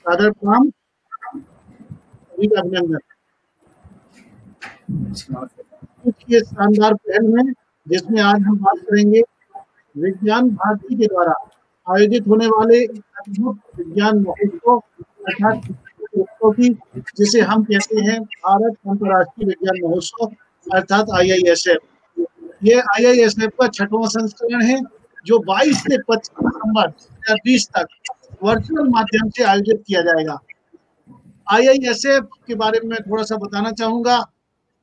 सादर प्रणाम, सभी का अभिनंदन। कुछ ये शानदार पहल है जिसमें आज हम बात करेंगे विज्ञान भारती के द्वारा आयोजित होने वाले अद्भुत विज्ञान महोत्सव अर्थात उत्सव की, जिसे हम कहते हैं भारत अंतर्राष्ट्रीय विज्ञान महोत्सव अर्थात IISF। ये IISF का 6वां संस्करण है जो 22 से 25 दिसंबर 2020 तक वर्चुअल माध्यम से आयोजित किया जाएगा। IISF के बारे में थोड़ा सा बताना चाहूंगा।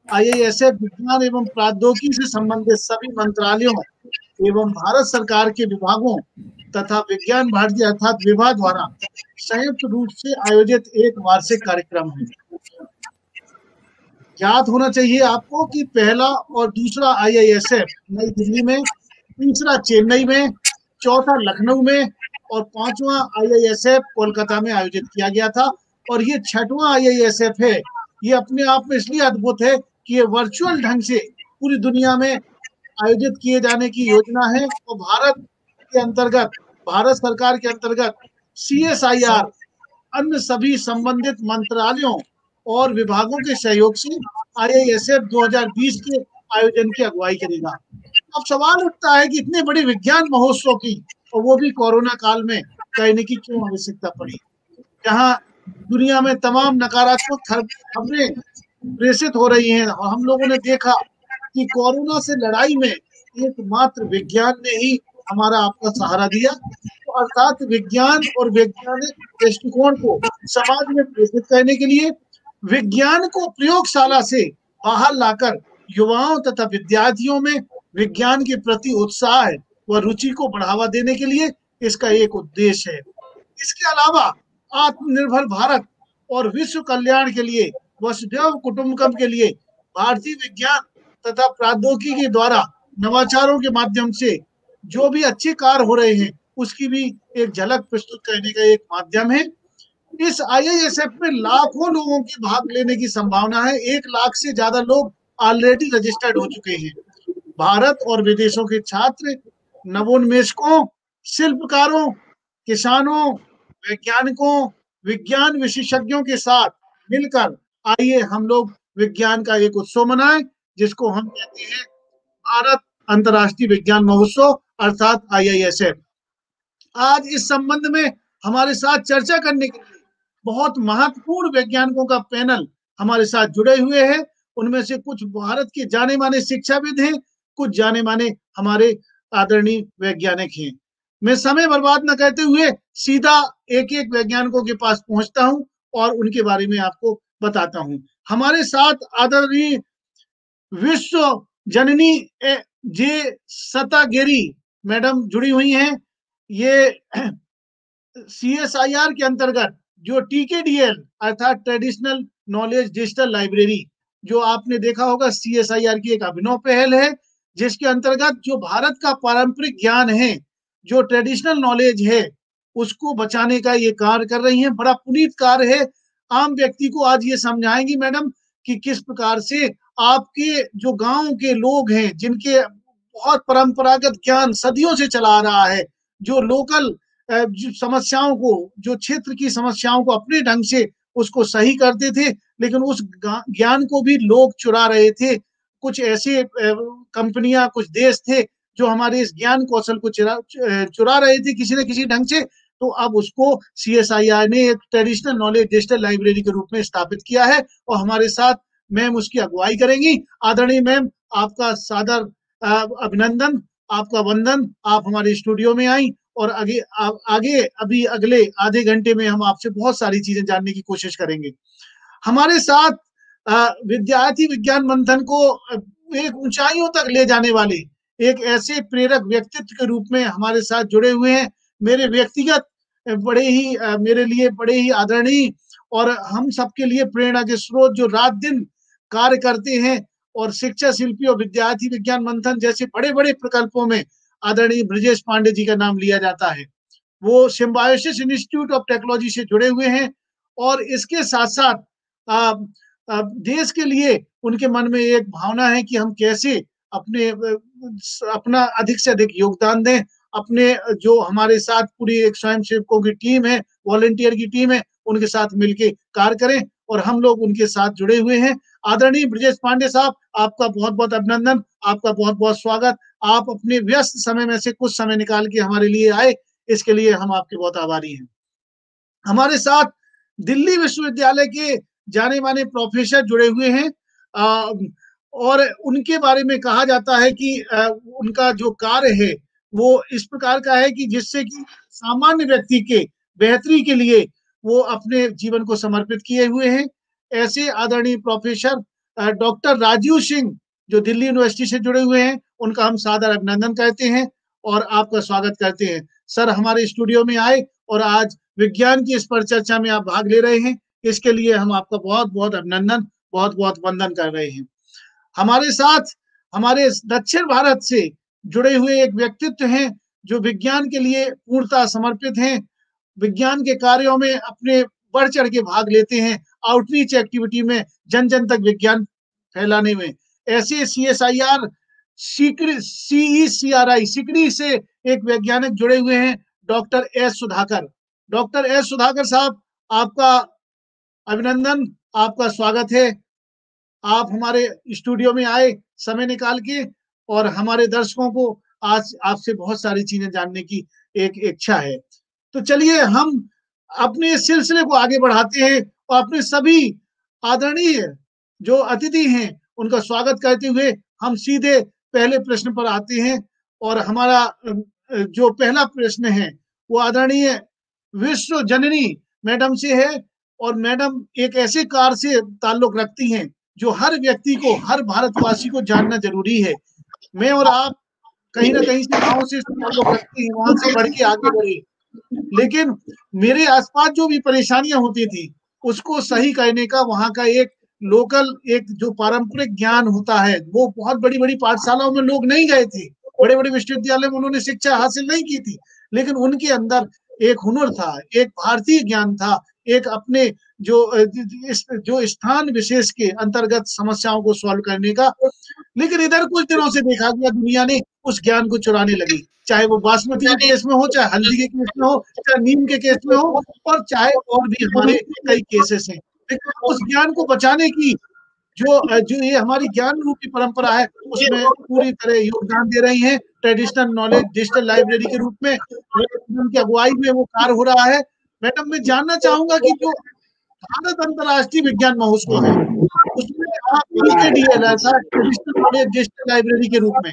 IISF विज्ञान एवं प्रौद्योगिकी से संबंधित सभी मंत्रालयों एवं भारत सरकार के विभागों तथा विज्ञान भारती अर्थात विभा द्वारा संयुक्त रूप से आयोजित एक वार्षिक कार्यक्रम है। याद होना चाहिए आपको कि पहला और दूसरा IISF नई दिल्ली में, तीसरा चेन्नई में, चौथा लखनऊ में और 5वां IISF कोलकाता में आयोजित किया गया था। और ये 6वां IISF है। ये अपने आप में इसलिए अद्भुत है कि ये वर्चुअल ढंग से पूरी दुनिया में आयोजित किए जाने की योजना है और भारत के अंतर्गत, भारत सरकार के अंतर्गत CSIR अन्य सभी संबंधित मंत्रालयों और विभागों के सहयोग से IISF 2020 के आयोजन की अगुवाई करेगा। अब सवाल उठता है कि इतने बड़े विज्ञान महोत्सव की, और वो भी कोरोना काल में, कहने की क्यों आवश्यकता पड़ी, जहां दुनिया में तमाम नकारात्मक खबरें प्रेषित हो रही हैं। और हम लोगों ने देखा कि कोरोना से लड़ाई में एकमात्र विज्ञान ने ही हमारा आपका सहारा दिया। तो अर्थात विज्ञान और वैज्ञानिक दृष्टिकोण को समाज में प्रेषित करने के लिए विज्ञान को प्रयोगशाला से बाहर लाकर युवाओं तथा विद्यार्थियों में विज्ञान के प्रति उत्साह व रुचि को बढ़ावा देने के लिए इसका एक उद्देश्य है। इसके अलावा आत्मनिर्भर भारत और विश्व कल्याण के लिए, वसुधैव कुटुंबकम के लिए भारतीय विज्ञान तथा प्रौद्योगिकी के द्वारा नवाचारों के माध्यम से जो भी अच्छे कार्य हो रहे हैं उसकी भी एक झलक प्रस्तुत करने का एक माध्यम है। इस IISF में लाखों लोगों की भाग लेने की संभावना है। 1 लाख से ज्यादा लोग ऑलरेडी रजिस्टर्ड हो चुके हैं। भारत और विदेशों के छात्र, नवोन्मेषकों, शिल्पकारों, किसानों, वैज्ञानिकों, विज्ञान विशेषज्ञों के साथ मिलकर आइए हम लोग विज्ञान का एक उत्सव मनाएं, जिसको हम कहते हैं भारत अंतर्राष्ट्रीय विज्ञान महोत्सव अर्थात IISF। आज इस संबंध में हमारे साथ चर्चा करने के लिए बहुत महत्वपूर्ण वैज्ञानिकों का पैनल हमारे साथ जुड़े हुए हैं। उनमें से कुछ भारत के जाने माने शिक्षाविद हैं, कुछ जाने माने हमारे आदरणीय वैज्ञानिक हैं। मैं समय बर्बाद न करते हुए सीधा एक एक वैज्ञानिकों के पास पहुंचता हूं और उनके बारे में आपको बताता हूं। हमारे साथ आदरणीय विश्व जननी जे सतागेरी मैडम जुड़ी हुई हैं। ये CSIR के अंतर्गत जो TKDL अर्थात ट्रेडिशनल नॉलेज डिजिटल लाइब्रेरी, जो आपने देखा होगा CSIR की एक अभिनव पहल है, जिसके अंतर्गत जो भारत का पारंपरिक ज्ञान है, जो ट्रेडिशनल नॉलेज है, उसको बचाने का ये कार्य कर रही हैं। बड़ा पुनीत कार्य है। आम व्यक्ति को आज ये समझाएंगी मैडम कि किस प्रकार से आपके जो गांव के लोग हैं, जिनके बहुत परंपरागत ज्ञान सदियों से चला आ रहा है, जो लोकल समस्याओं को, जो क्षेत्र की समस्याओं को अपने ढंग से उसको सही करते थे, लेकिन उस ज्ञान को भी लोग चुरा रहे थे। कुछ ऐसे कंपनियां, कुछ देश थे जो हमारे इस ज्ञान कौशल को चुरा रहे थे किसी न किसी ढंग से। तो अब उसको CSIR ने एक ट्रेडिशनल नॉलेज डिजिटल लाइब्रेरी के रूप में स्थापित किया है और हमारे साथ मैम उसकी अगुवाई करेंगी। आदरणीय मैम, आपका सादर अभिनंदन, आपका वंदन। आप हमारे स्टूडियो में आई और आगे अभी अगले आधे घंटे में हम आपसे बहुत सारी चीजें जानने की कोशिश करेंगे। हमारे साथ विद्यार्थी विज्ञान मंथन को एक ऊंचाइयों तक ले जाने वाले एक ऐसे प्रेरक व्यक्तित्व के रूप में हमारे साथ जुड़े हुए हैं। मेरे व्यक्तिगत मेरे लिए बड़े ही आदरणीय और हम सबके लिए प्रेरणा के स्रोत, जो रात दिन कार्य करते हैं और शिक्षा शिल्पी और विद्यार्थी विज्ञान मंथन जैसे बड़े बड़े प्रकल्पों में आदरणीय ब्रजेश पांडे जी का नाम लिया जाता है। वो सिम्बायोसिस इंस्टीट्यूट ऑफ टेक्नोलॉजी से जुड़े हुए हैं और इसके साथ साथ देश के लिए उनके मन में एक भावना है कि हम कैसे अपना अधिक से अधिक योगदान दें। अपने जो हमारे साथ पूरी एक स्वयंसेवकों की टीम है, वॉलंटियर की टीम है, उनके साथ मिलके कार्य करें और हम लोग उनके साथ जुड़े हुए हैं। आदरणीय ब्रजेश पांडे साहब, आपका बहुत-बहुत अभिनंदन, आपका बहुत-बहुत स्वागत। आप अपने व्यस्त समय में से कुछ समय निकाल के हमारे लिए आए, इसके लिए हम आपके बहुत आभारी हैं। हमारे साथ दिल्ली विश्वविद्यालय के जाने-माने प्रोफेसर जुड़े हुए हैं और उनके बारे में कहा जाता है कि उनका जो कार्य है, वो इस प्रकार का है कि जिससे कि सामान्य व्यक्ति के बेहतरी के लिए वो अपने जीवन को समर्पित किए हुए हैं। ऐसे आदरणीय प्रोफेसर डॉक्टर राजीव सिंह, जो दिल्ली यूनिवर्सिटी से जुड़े हुए हैं, उनका हम सादर अभिनंदन करते हैं और आपका स्वागत करते हैं। सर हमारे स्टूडियो में आए और आज विज्ञान की इस परिचर्चा में आप भाग ले रहे हैं, इसके लिए हम आपका बहुत-बहुत अभिनंदन, बहुत-बहुत वंदन कर रहे हैं। हमारे साथ हमारे दक्षिण भारत से जुड़े हुए एक व्यक्तित्व हैं, जो विज्ञान के लिए पूर्णतः समर्पित हैं, विज्ञान के कार्यों में अपने बढ़-चढ़ के भाग लेते हैं, आउटरीच एक्टिविटी में जन-जन तक विज्ञान फैलाने में। ऐसे सीएसआईआर सीईसीआरआई सिकड़ी से एक वैज्ञानिक जुड़े हुए हैं, doctor S Sudhakar. Doctor S Sudhakar साहब, आपका अभिनंदन, आपका स्वागत है। आप हमारे स्टूडियो में आए समय निकाल के और हमारे दर्शकों को आज आपसे बहुत सारी चीजें जानने की एक इच्छा है। तो चलिए हम अपने इस सिलसिले को आगे बढ़ाते हैं और अपने सभी आदरणीय जो अतिथि हैं उनका स्वागत करते हुए हम सीधे पहले प्रश्न पर आते हैं और हमारा जो पहला प्रश्न है वो आदरणीय विश्व जननी मैडम से है और मैडम एक ऐसे कार्य से ताल्लुक रखती हैं जो हर व्यक्ति को, हर भारतवासी को जानना जरूरी है। मैं और आप कहीं ना कहीं से गांव से ताल्लुक रखते हैं, वहां से बढ़ के आगे बढ़े, लेकिन मेरे आसपास जो भी परेशानियां होती थी उसको सही करने का वहां का एक लोकल एक जो पारंपरिक ज्ञान होता है, वो बहुत बड़ी बड़ी पाठशालाओं में लोग नहीं गए थे, बड़े बड़े विश्वविद्यालय में उन्होंने शिक्षा हासिल नहीं की थी, लेकिन उनके अंदर एक हुनर था, एक भारतीय ज्ञान था, एक अपने जो स्थान विशेष के अंतर्गत समस्याओं को सॉल्व करने का। लेकिन इधर कुछ दिनों से देखा गया दुनिया ने उस ज्ञान को चुराने लगी, चाहे वो बासमती के केस में हो, चाहे हल्दी के केस में हो, चाहे नीम के केस में हो, और चाहे और भी हमारे कई केसेस हैं। लेकिन उस ज्ञान को बचाने की जो ये हमारी ज्ञान रूपी परंपरा है उसमें पूरी तरह योगदान दे रही हैं ट्रेडिशनल नॉलेज डिजिटल लाइब्रेरी के रूप में। उनकी अगुवाई में वो कार्य हो रहा है। मैडम, मैं जानना चाहूंगा कि जो भारत अंतर्राष्ट्रीय विज्ञान महोत्सव है उसमें आप TKDL ऐसा ट्रेडिशनल नॉलेज डिजिटल लाइब्रेरी के रूप में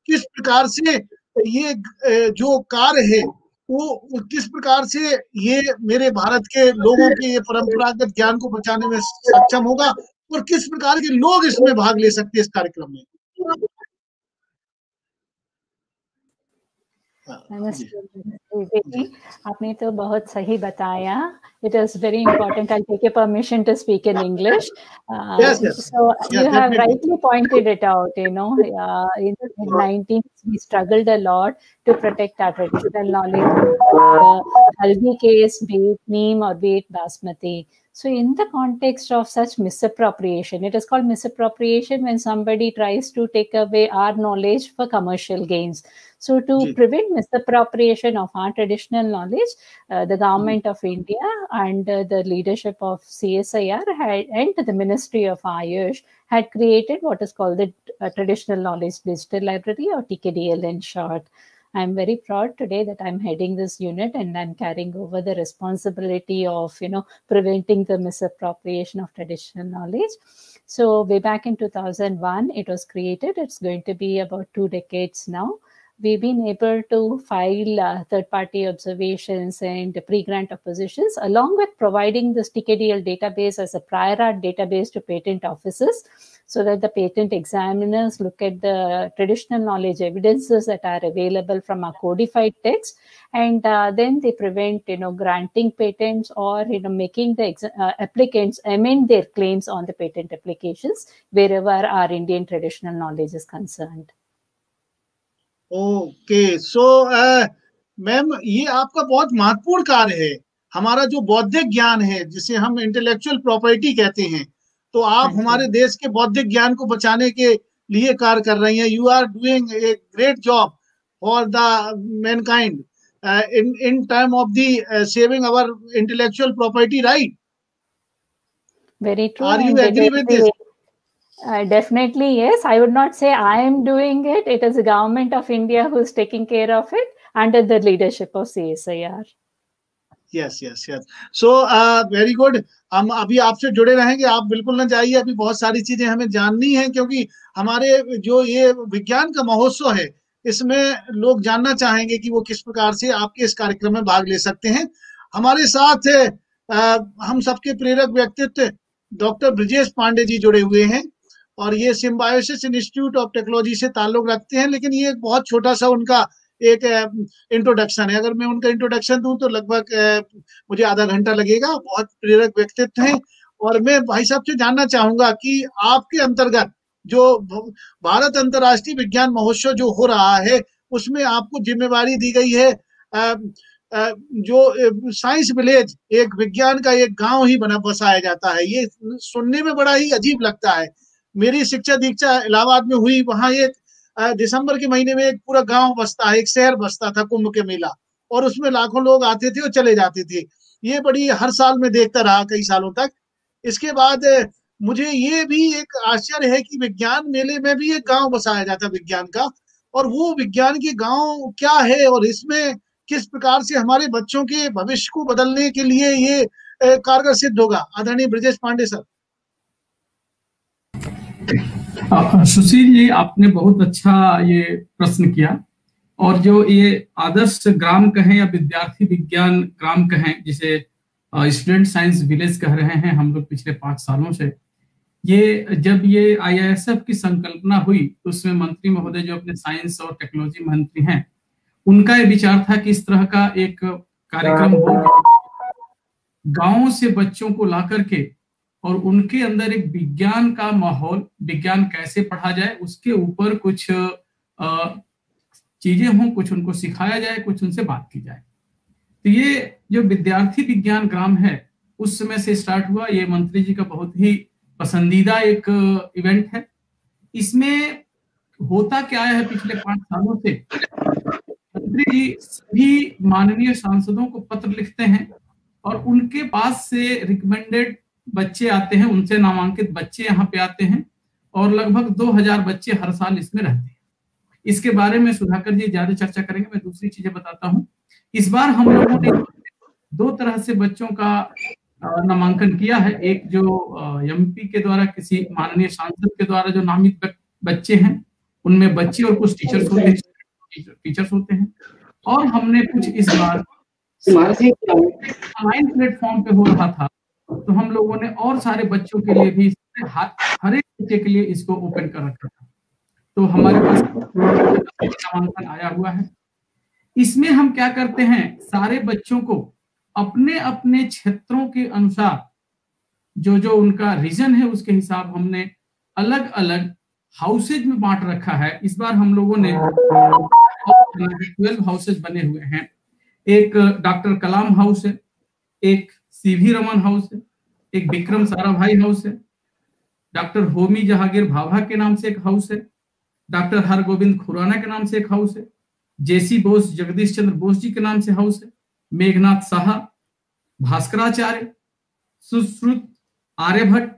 किस प्रकार से ये जो कार्य है वो किस प्रकार से ये मेरे भारत के लोगों के ये परंपरागत ज्ञान को बचाने में सक्षम होगा और किस प्रकार के लोग इसमें भाग ले सकते हैं इस कार्यक्रम में? नमस्ते। आपने तो बहुत सही बताया. It is very important. I'll take your permission to speak in English. Yes. So yes, you have definitely. rightly pointed it out. In the 19th, we struggled a lot to protect our traditional knowledge. The Haldi case, be it neem or be it basmati. So in the context of such misappropriation, it is called misappropriation when somebody tries to take away our knowledge for commercial gains. So to prevent misappropriation of our traditional knowledge, the government of India and the leadership of CSIR and the Ministry of Ayush had created what is called the Traditional Knowledge Digital Library, or TKDL in short. I'm very proud today that I'm heading this unit and I'm carrying over the responsibility of, preventing the misappropriation of traditional knowledge. So way back in 2001, it was created. It's going to be about 2 decades now. We've been able to file third-party observations and pre-grant oppositions, along with providing this TKDL database as a prior art database to patent offices, so that the patent examiners look at the traditional knowledge evidences that are available from our codified text, and then they prevent, granting patents or, making the applicants amend their claims on the patent applications wherever our Indian traditional knowledge is concerned. Okay, so ma'am, ये आपका बहुत महत्वपूर्ण कार्य है। हमारा जो बौद्धिक ज्ञान है जिसे हम इंटेलेक्चुअल प्रॉपर्टी कहते हैं, तो आप हमारे देश के बौद्धिक ज्ञान को बचाने के लिए कार्य कर रही हैं। You are doing a great job for the mankind in term of the saving our intellectual property right? Very true. Are you And agree with this? Definitely, yes. I would not say I am doing it. It is the government of India who is taking care of it under the leadership of CSIR. Yes yes yes so very good. हम अभी आपसे जुड़े रहेंगे, आप बिल्कुल ना जाइए, अभी बहुत सारी चीजें हमें जाननी है, क्योंकि हमारे जो ये विज्ञान का महोत्सव है इसमें लोग जानना चाहेंगे कि वो किस प्रकार से आपके इस कार्यक्रम में भाग ले सकते हैं। हमारे साथ हम सबके प्रेरक व्यक्तित्व डॉक्टर ब्रजेश पांडे जी जुड़े हुए हैं और ये सिम्बायोसिस इंस्टीट्यूट ऑफ टेक्नोलॉजी से ताल्लुक रखते हैं, लेकिन ये एक बहुत छोटा सा उनका एक इंट्रोडक्शन है। अगर मैं उनका इंट्रोडक्शन दूं तो लगभग मुझे आधा घंटा लगेगा। बहुत प्रेरक व्यक्तित्व हैं और मैं भाई साहब से जानना चाहूंगा कि आपके अंतर्गत जो भारत अंतर्राष्ट्रीय विज्ञान महोत्सव जो हो रहा है उसमें आपको जिम्मेवारी दी गई है जो साइंस विलेज, एक विज्ञान का एक गांव ही बसाया जाता है। ये सुनने में बड़ा ही अजीब लगता है। मेरी शिक्षा दीक्षा इलाहाबाद में हुई, वहां एक दिसंबर के महीने में एक पूरा गांव बसता है, एक शहर बसता था कुंभ के मेला, और उसमें लाखों लोग आते थे और चले जाते थे। ये बड़ी हर साल में देखता रहा कई सालों तक। इसके बाद मुझे ये भी एक आश्चर्य है कि विज्ञान मेले में भी एक गांव बसाया जाता विज्ञान का, और वो विज्ञान के गांव क्या है और इसमें किस प्रकार से हमारे बच्चों के भविष्य को बदलने के लिए ये कारगर सिद्ध होगा। आदरणीय ब्रजेश पांडे सर। सुशील जी, आपने बहुत अच्छा ये प्रश्न किया, और जो ये आदर्श ग्राम कहें या विद्यार्थी विज्ञान ग्राम कहें, जिसे स्टूडेंट साइंस विलेज कह रहे हैं हम लोग पिछले 5 सालों से, ये जब ये IISF की संकल्पना हुई तो उसमें मंत्री महोदय जो अपने साइंस और टेक्नोलॉजी मंत्री हैं, उनका ये विचार था कि इस तरह का एक कार्यक्रम हो, गांवों से बच्चों को ला करके और उनके अंदर एक विज्ञान का माहौल, विज्ञान कैसे पढ़ा जाए उसके ऊपर कुछ चीजें हों, कुछ उनको सिखाया जाए, कुछ उनसे बात की जाए। तो ये जो विद्यार्थी विज्ञान ग्राम है उस समय से स्टार्ट हुआ। ये मंत्री जी का बहुत ही पसंदीदा एक इवेंट है। इसमें होता क्या है, पिछले 5 सालों से मंत्री जी सभी माननीय सांसदों को पत्र लिखते हैं और उनके पास से रिकमेंडेड बच्चे आते हैं, उनसे नामांकित बच्चे यहाँ पे आते हैं, और लगभग 2000 बच्चे हर साल इसमें रहते हैं। इसके बारे में सुधाकर जी ज्यादा चर्चा करेंगे, मैं दूसरी चीजें बताता हूँ। इस बार हम लोगों ने 2 तरह से बच्चों का नामांकन किया है। एक जो MP के द्वारा, किसी माननीय सांसद के द्वारा जो नामित बच्चे हैं, उनमें बच्चे और कुछ टीचर्स होते हैं, और हमने कुछ इस बार ऑनलाइन प्लेटफॉर्म पे हो रहा था तो हम लोगों ने और सारे बच्चों के लिए भी, हर एक बच्चे के लिए इसको ओपन कर रखा था। तो हमारे पास नामांकन आया हुआ है। इसमें हम क्या करते हैं, सारे बच्चों को अपने अपने क्षेत्रों के अनुसार जो जो उनका रीजन है उसके हिसाब हमने अलग अलग हाउसेज में बांट रखा है। इस बार हम लोगों ने 12 हाउसेज बने हुए हैं। एक डॉक्टर कलाम हाउस है, एक CV रमन हाउस है, एक विक्रम साराभाई हाउस है, डॉक्टर होमी जहांगीर भाभा के नाम से एक हाउस है, डॉक्टर हरगोविंद खुराना के नाम से एक हाउस है, JC बोस, जगदीश चंद्र बोस जी के नाम से हाउस है, मेघनाथ साहा, भास्कराचार्य, सुश्रुत, आर्यभट्ट,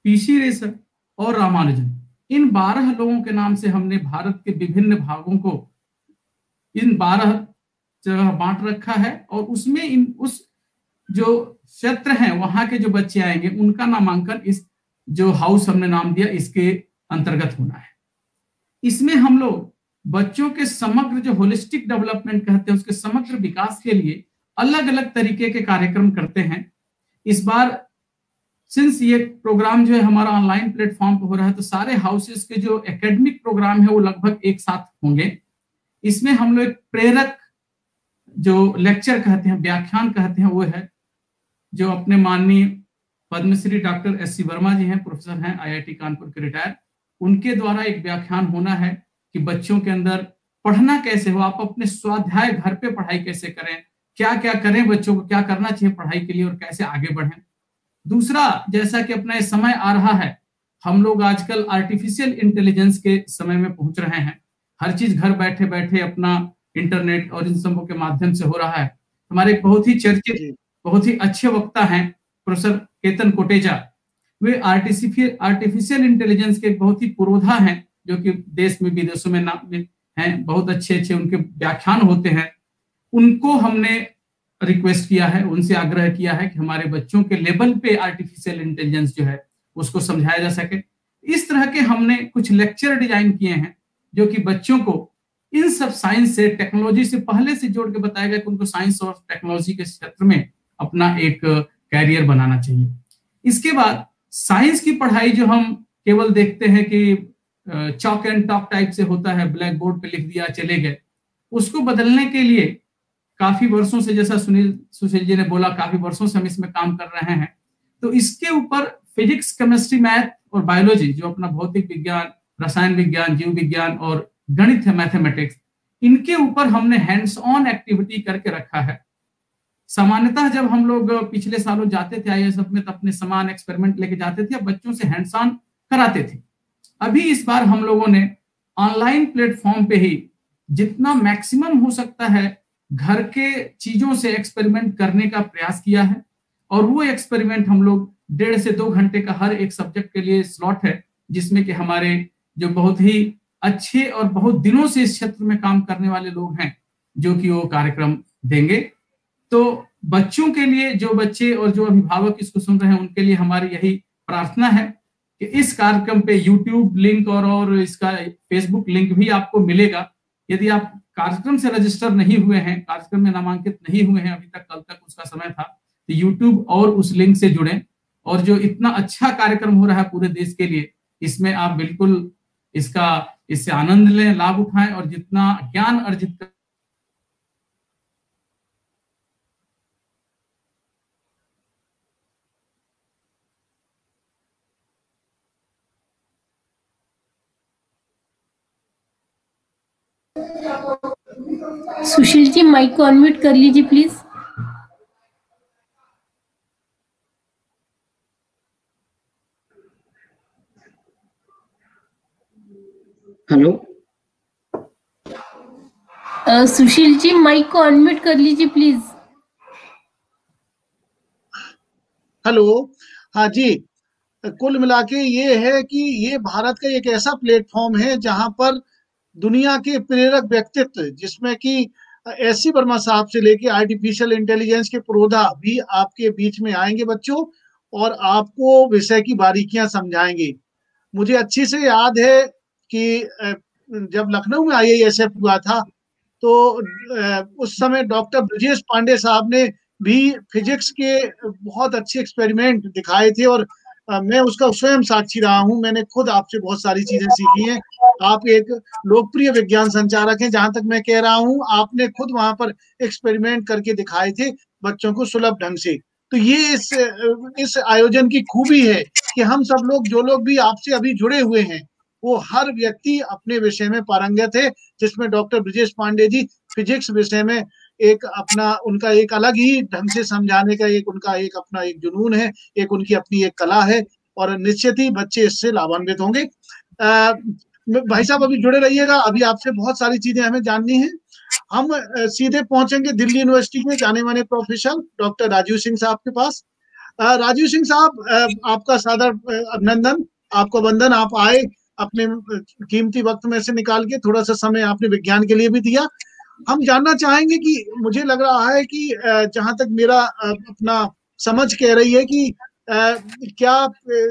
PC रेसर और रामानुजन। इन 12 लोगों के नाम से हमने भारत के विभिन्न भागों को इन 12 जगह बांट रखा है, और उसमें उस जो क्षेत्र हैं वहां के जो बच्चे आएंगे उनका नामांकन इस जो हाउस हमने नाम दिया इसके अंतर्गत होना है। इसमें हम लोग बच्चों के समग्र जो होलिस्टिक डेवलपमेंट कहते हैं उसके समग्र विकास के लिए अलग अलग तरीके के कार्यक्रम करते हैं। इस बार सिंस ये प्रोग्राम जो है हमारा ऑनलाइन प्लेटफॉर्म पर हो रहा है तो सारे हाउसेस के जो एकेडमिक प्रोग्राम है वो लगभग एक साथ होंगे। इसमें हम लोग एक प्रेरक जो लेक्चर कहते हैं, व्याख्यान कहते हैं, वो है जो अपने माननीय पद्मश्री डॉक्टर SC वर्मा जी हैं, प्रोफेसर हैं IIT कानपुर के रिटायर, उनके द्वारा एक व्याख्यान होना है कि बच्चों के अंदर पढ़ना कैसे हो, आप अपने स्वाध्याय घर पे पढ़ाई कैसे करें, क्या क्या करें, बच्चों को क्या करना चाहिए पढ़ाई के लिए और कैसे आगे बढ़ें। दूसरा, जैसा कि अपना ये समय आ रहा है, हम लोग आजकल आर्टिफिशियल इंटेलिजेंस के समय में पहुंच रहे हैं, हर चीज घर बैठे बैठे अपना इंटरनेट और इन सबों के माध्यम से हो रहा है। हमारे एक बहुत ही चर्चित, बहुत ही अच्छे वक्ता हैं प्रोफेसर केतन कोटेचा। वे आर्टिफिशियल इंटेलिजेंस के बहुत ही पुरोधा हैं, जो कि देश में विदेशों में नाम हैं, बहुत अच्छे अच्छे उनके व्याख्यान होते हैं। उनको हमने रिक्वेस्ट किया है, उनसे आग्रह किया है कि हमारे बच्चों के लेवल पे आर्टिफिशियल इंटेलिजेंस जो है उसको समझाया जा सके। इस तरह के हमने कुछ लेक्चर डिजाइन किए हैं जो कि बच्चों को इन सब साइंस से, टेक्नोलॉजी से पहले से जोड़ के बताया गया कि उनको साइंस और टेक्नोलॉजी के क्षेत्र में अपना एक कैरियर बनाना चाहिए। इसके बाद साइंस की पढ़ाई जो हम केवल देखते हैं कि चॉक एंड टॉक टाइप से होता है, ब्लैक बोर्ड पे लिख दिया चले गए, उसको बदलने के लिए काफी वर्षों से, जैसा सुशील जी ने बोला, काफी वर्षों से हम इसमें काम कर रहे हैं। तो इसके ऊपर फिजिक्स, केमिस्ट्री, मैथ और बायोलॉजी, जो अपना भौतिक विज्ञान, रसायन विज्ञान, जीव विज्ञान और गणित है, मैथमेटिक्स, इनके ऊपर हमने हैंड्स ऑन एक्टिविटी करके रखा है। सामान्यतः जब हम लोग पिछले सालों जाते थे IISF में तो अपने समान एक्सपेरिमेंट लेके जाते थे, बच्चों से हैंड्स ऑन कराते थे। अभी इस बार हम लोगों ने ऑनलाइन प्लेटफॉर्म पे ही जितना मैक्सिमम हो सकता है घर के चीजों से एक्सपेरिमेंट करने का प्रयास किया है। और वो एक्सपेरिमेंट हम लोग 1.5 से 2 घंटे का हर एक सब्जेक्ट के लिए स्लॉट है, जिसमें कि हमारे जो बहुत ही अच्छे और बहुत दिनों से इस क्षेत्र में काम करने वाले लोग हैं जो कि वो कार्यक्रम देंगे। तो बच्चों के लिए, जो बच्चे और जो अभिभावक इसको सुन रहे हैं, उनके लिए हमारी यही प्रार्थना है कि इस कार्यक्रम पे YouTube लिंक और इसका Facebook लिंक भी आपको मिलेगा। यदि आप कार्यक्रम से रजिस्टर नहीं हुए हैं, कार्यक्रम में नामांकित नहीं हुए हैं अभी तक, कल तक उसका समय था, तो YouTube और उस लिंक से जुड़ें। और जो इतना अच्छा कार्यक्रम हो रहा है पूरे देश के लिए, इसमें आप बिल्कुल इससे आनंद लें, लाभ उठाएं और जितना ज्ञान अर्जित कर सुशील जी, माइक को अनम्यूट कर लीजिए please. Hello, Sushil ji, mic को अनम्यूट कर लीजिए प्लीज। हेलो, हाँ जी। कुल मिला के ये है कि ये भारत का एक ऐसा प्लेटफॉर्म है जहां पर दुनिया के प्रेरक व्यक्तित्व, जिसमें कि एससी वर्मा साहब से लेके आर्टिफिशियल इंटेलिजेंस के पुरोधा भी आपके बीच में आएंगे बच्चों, और आपको विषय की बारीकियां समझाएंगे। मुझे अच्छी से याद है कि जब लखनऊ में IISF हुआ था तो उस समय डॉक्टर ब्रजेश पांडे साहब ने भी फिजिक्स के बहुत अच्छे एक्सपेरिमेंट दिखाए थे, और मैं उसका स्वयं साक्षी रहा हूं। मैंने खुद आपसे बहुत सारी चीजें सीखी हैं। आप एक लोकप्रिय विज्ञान संचालक हैं, जहां तक मैं कह रहा हूं, आपने खुद वहां पर एक्सपेरिमेंट करके दिखाए थे बच्चों को सुलभ ढंग से। तो ये इस आयोजन की खूबी है कि हम सब लोग, जो लोग भी आपसे अभी जुड़े हुए हैं, वो हर व्यक्ति अपने विषय में पारंगत है, जिसमें डॉक्टर ब्रजेश पांडे जी फिजिक्स विषय में एक अपना, उनका एक अलग ही ढंग से समझाने का एक उनका एक अपना एक जुनून है, एक उनकी अपनी एक कला है, और निश्चित ही बच्चे इससे लाभान्वित होंगे। भाई साहब अभी जुड़े रहिएगा, अभी आपसे बहुत सारी चीजें हमें जाननी है। हम सीधे पहुंचेंगे दिल्ली यूनिवर्सिटी में जाने माने प्रोफेसर डॉक्टर राजीव सिंह साहब के पास। राजीव सिंह साहब, आपका सादर अभिनंदन, आपको वंदन। आप आए, अपने कीमती वक्त में से निकाल के थोड़ा सा समय आपने विज्ञान के लिए भी दिया। हम जानना चाहेंगे कि मुझे लग रहा है कि जहां तक मेरा अपना समझ कह रही है कि क्या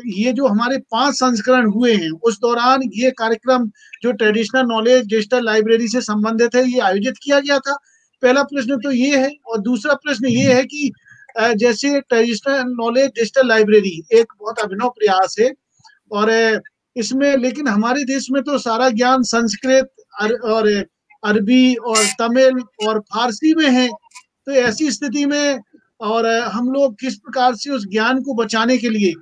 ये जो हमारे 5 संस्करण हुए हैं, उस दौरान ये कार्यक्रम जो ट्रेडिशनल नॉलेज डिजिटल लाइब्रेरी से संबंधित है, ये आयोजित किया गया था? पहला प्रश्न तो ये है। और दूसरा प्रश्न ये है कि जैसे ट्रेडिशनल नॉलेज डिजिटल लाइब्रेरी एक बहुत अभिनव प्रयास है, और इसमें लेकिन हमारे देश में तो सारा ज्ञान संस्कृत और अरबी और तमिल और फारसी में है। तो ऐसी स्थिति में और हम लोग किस प्रकार से उस ज्ञान को बचाने के लिए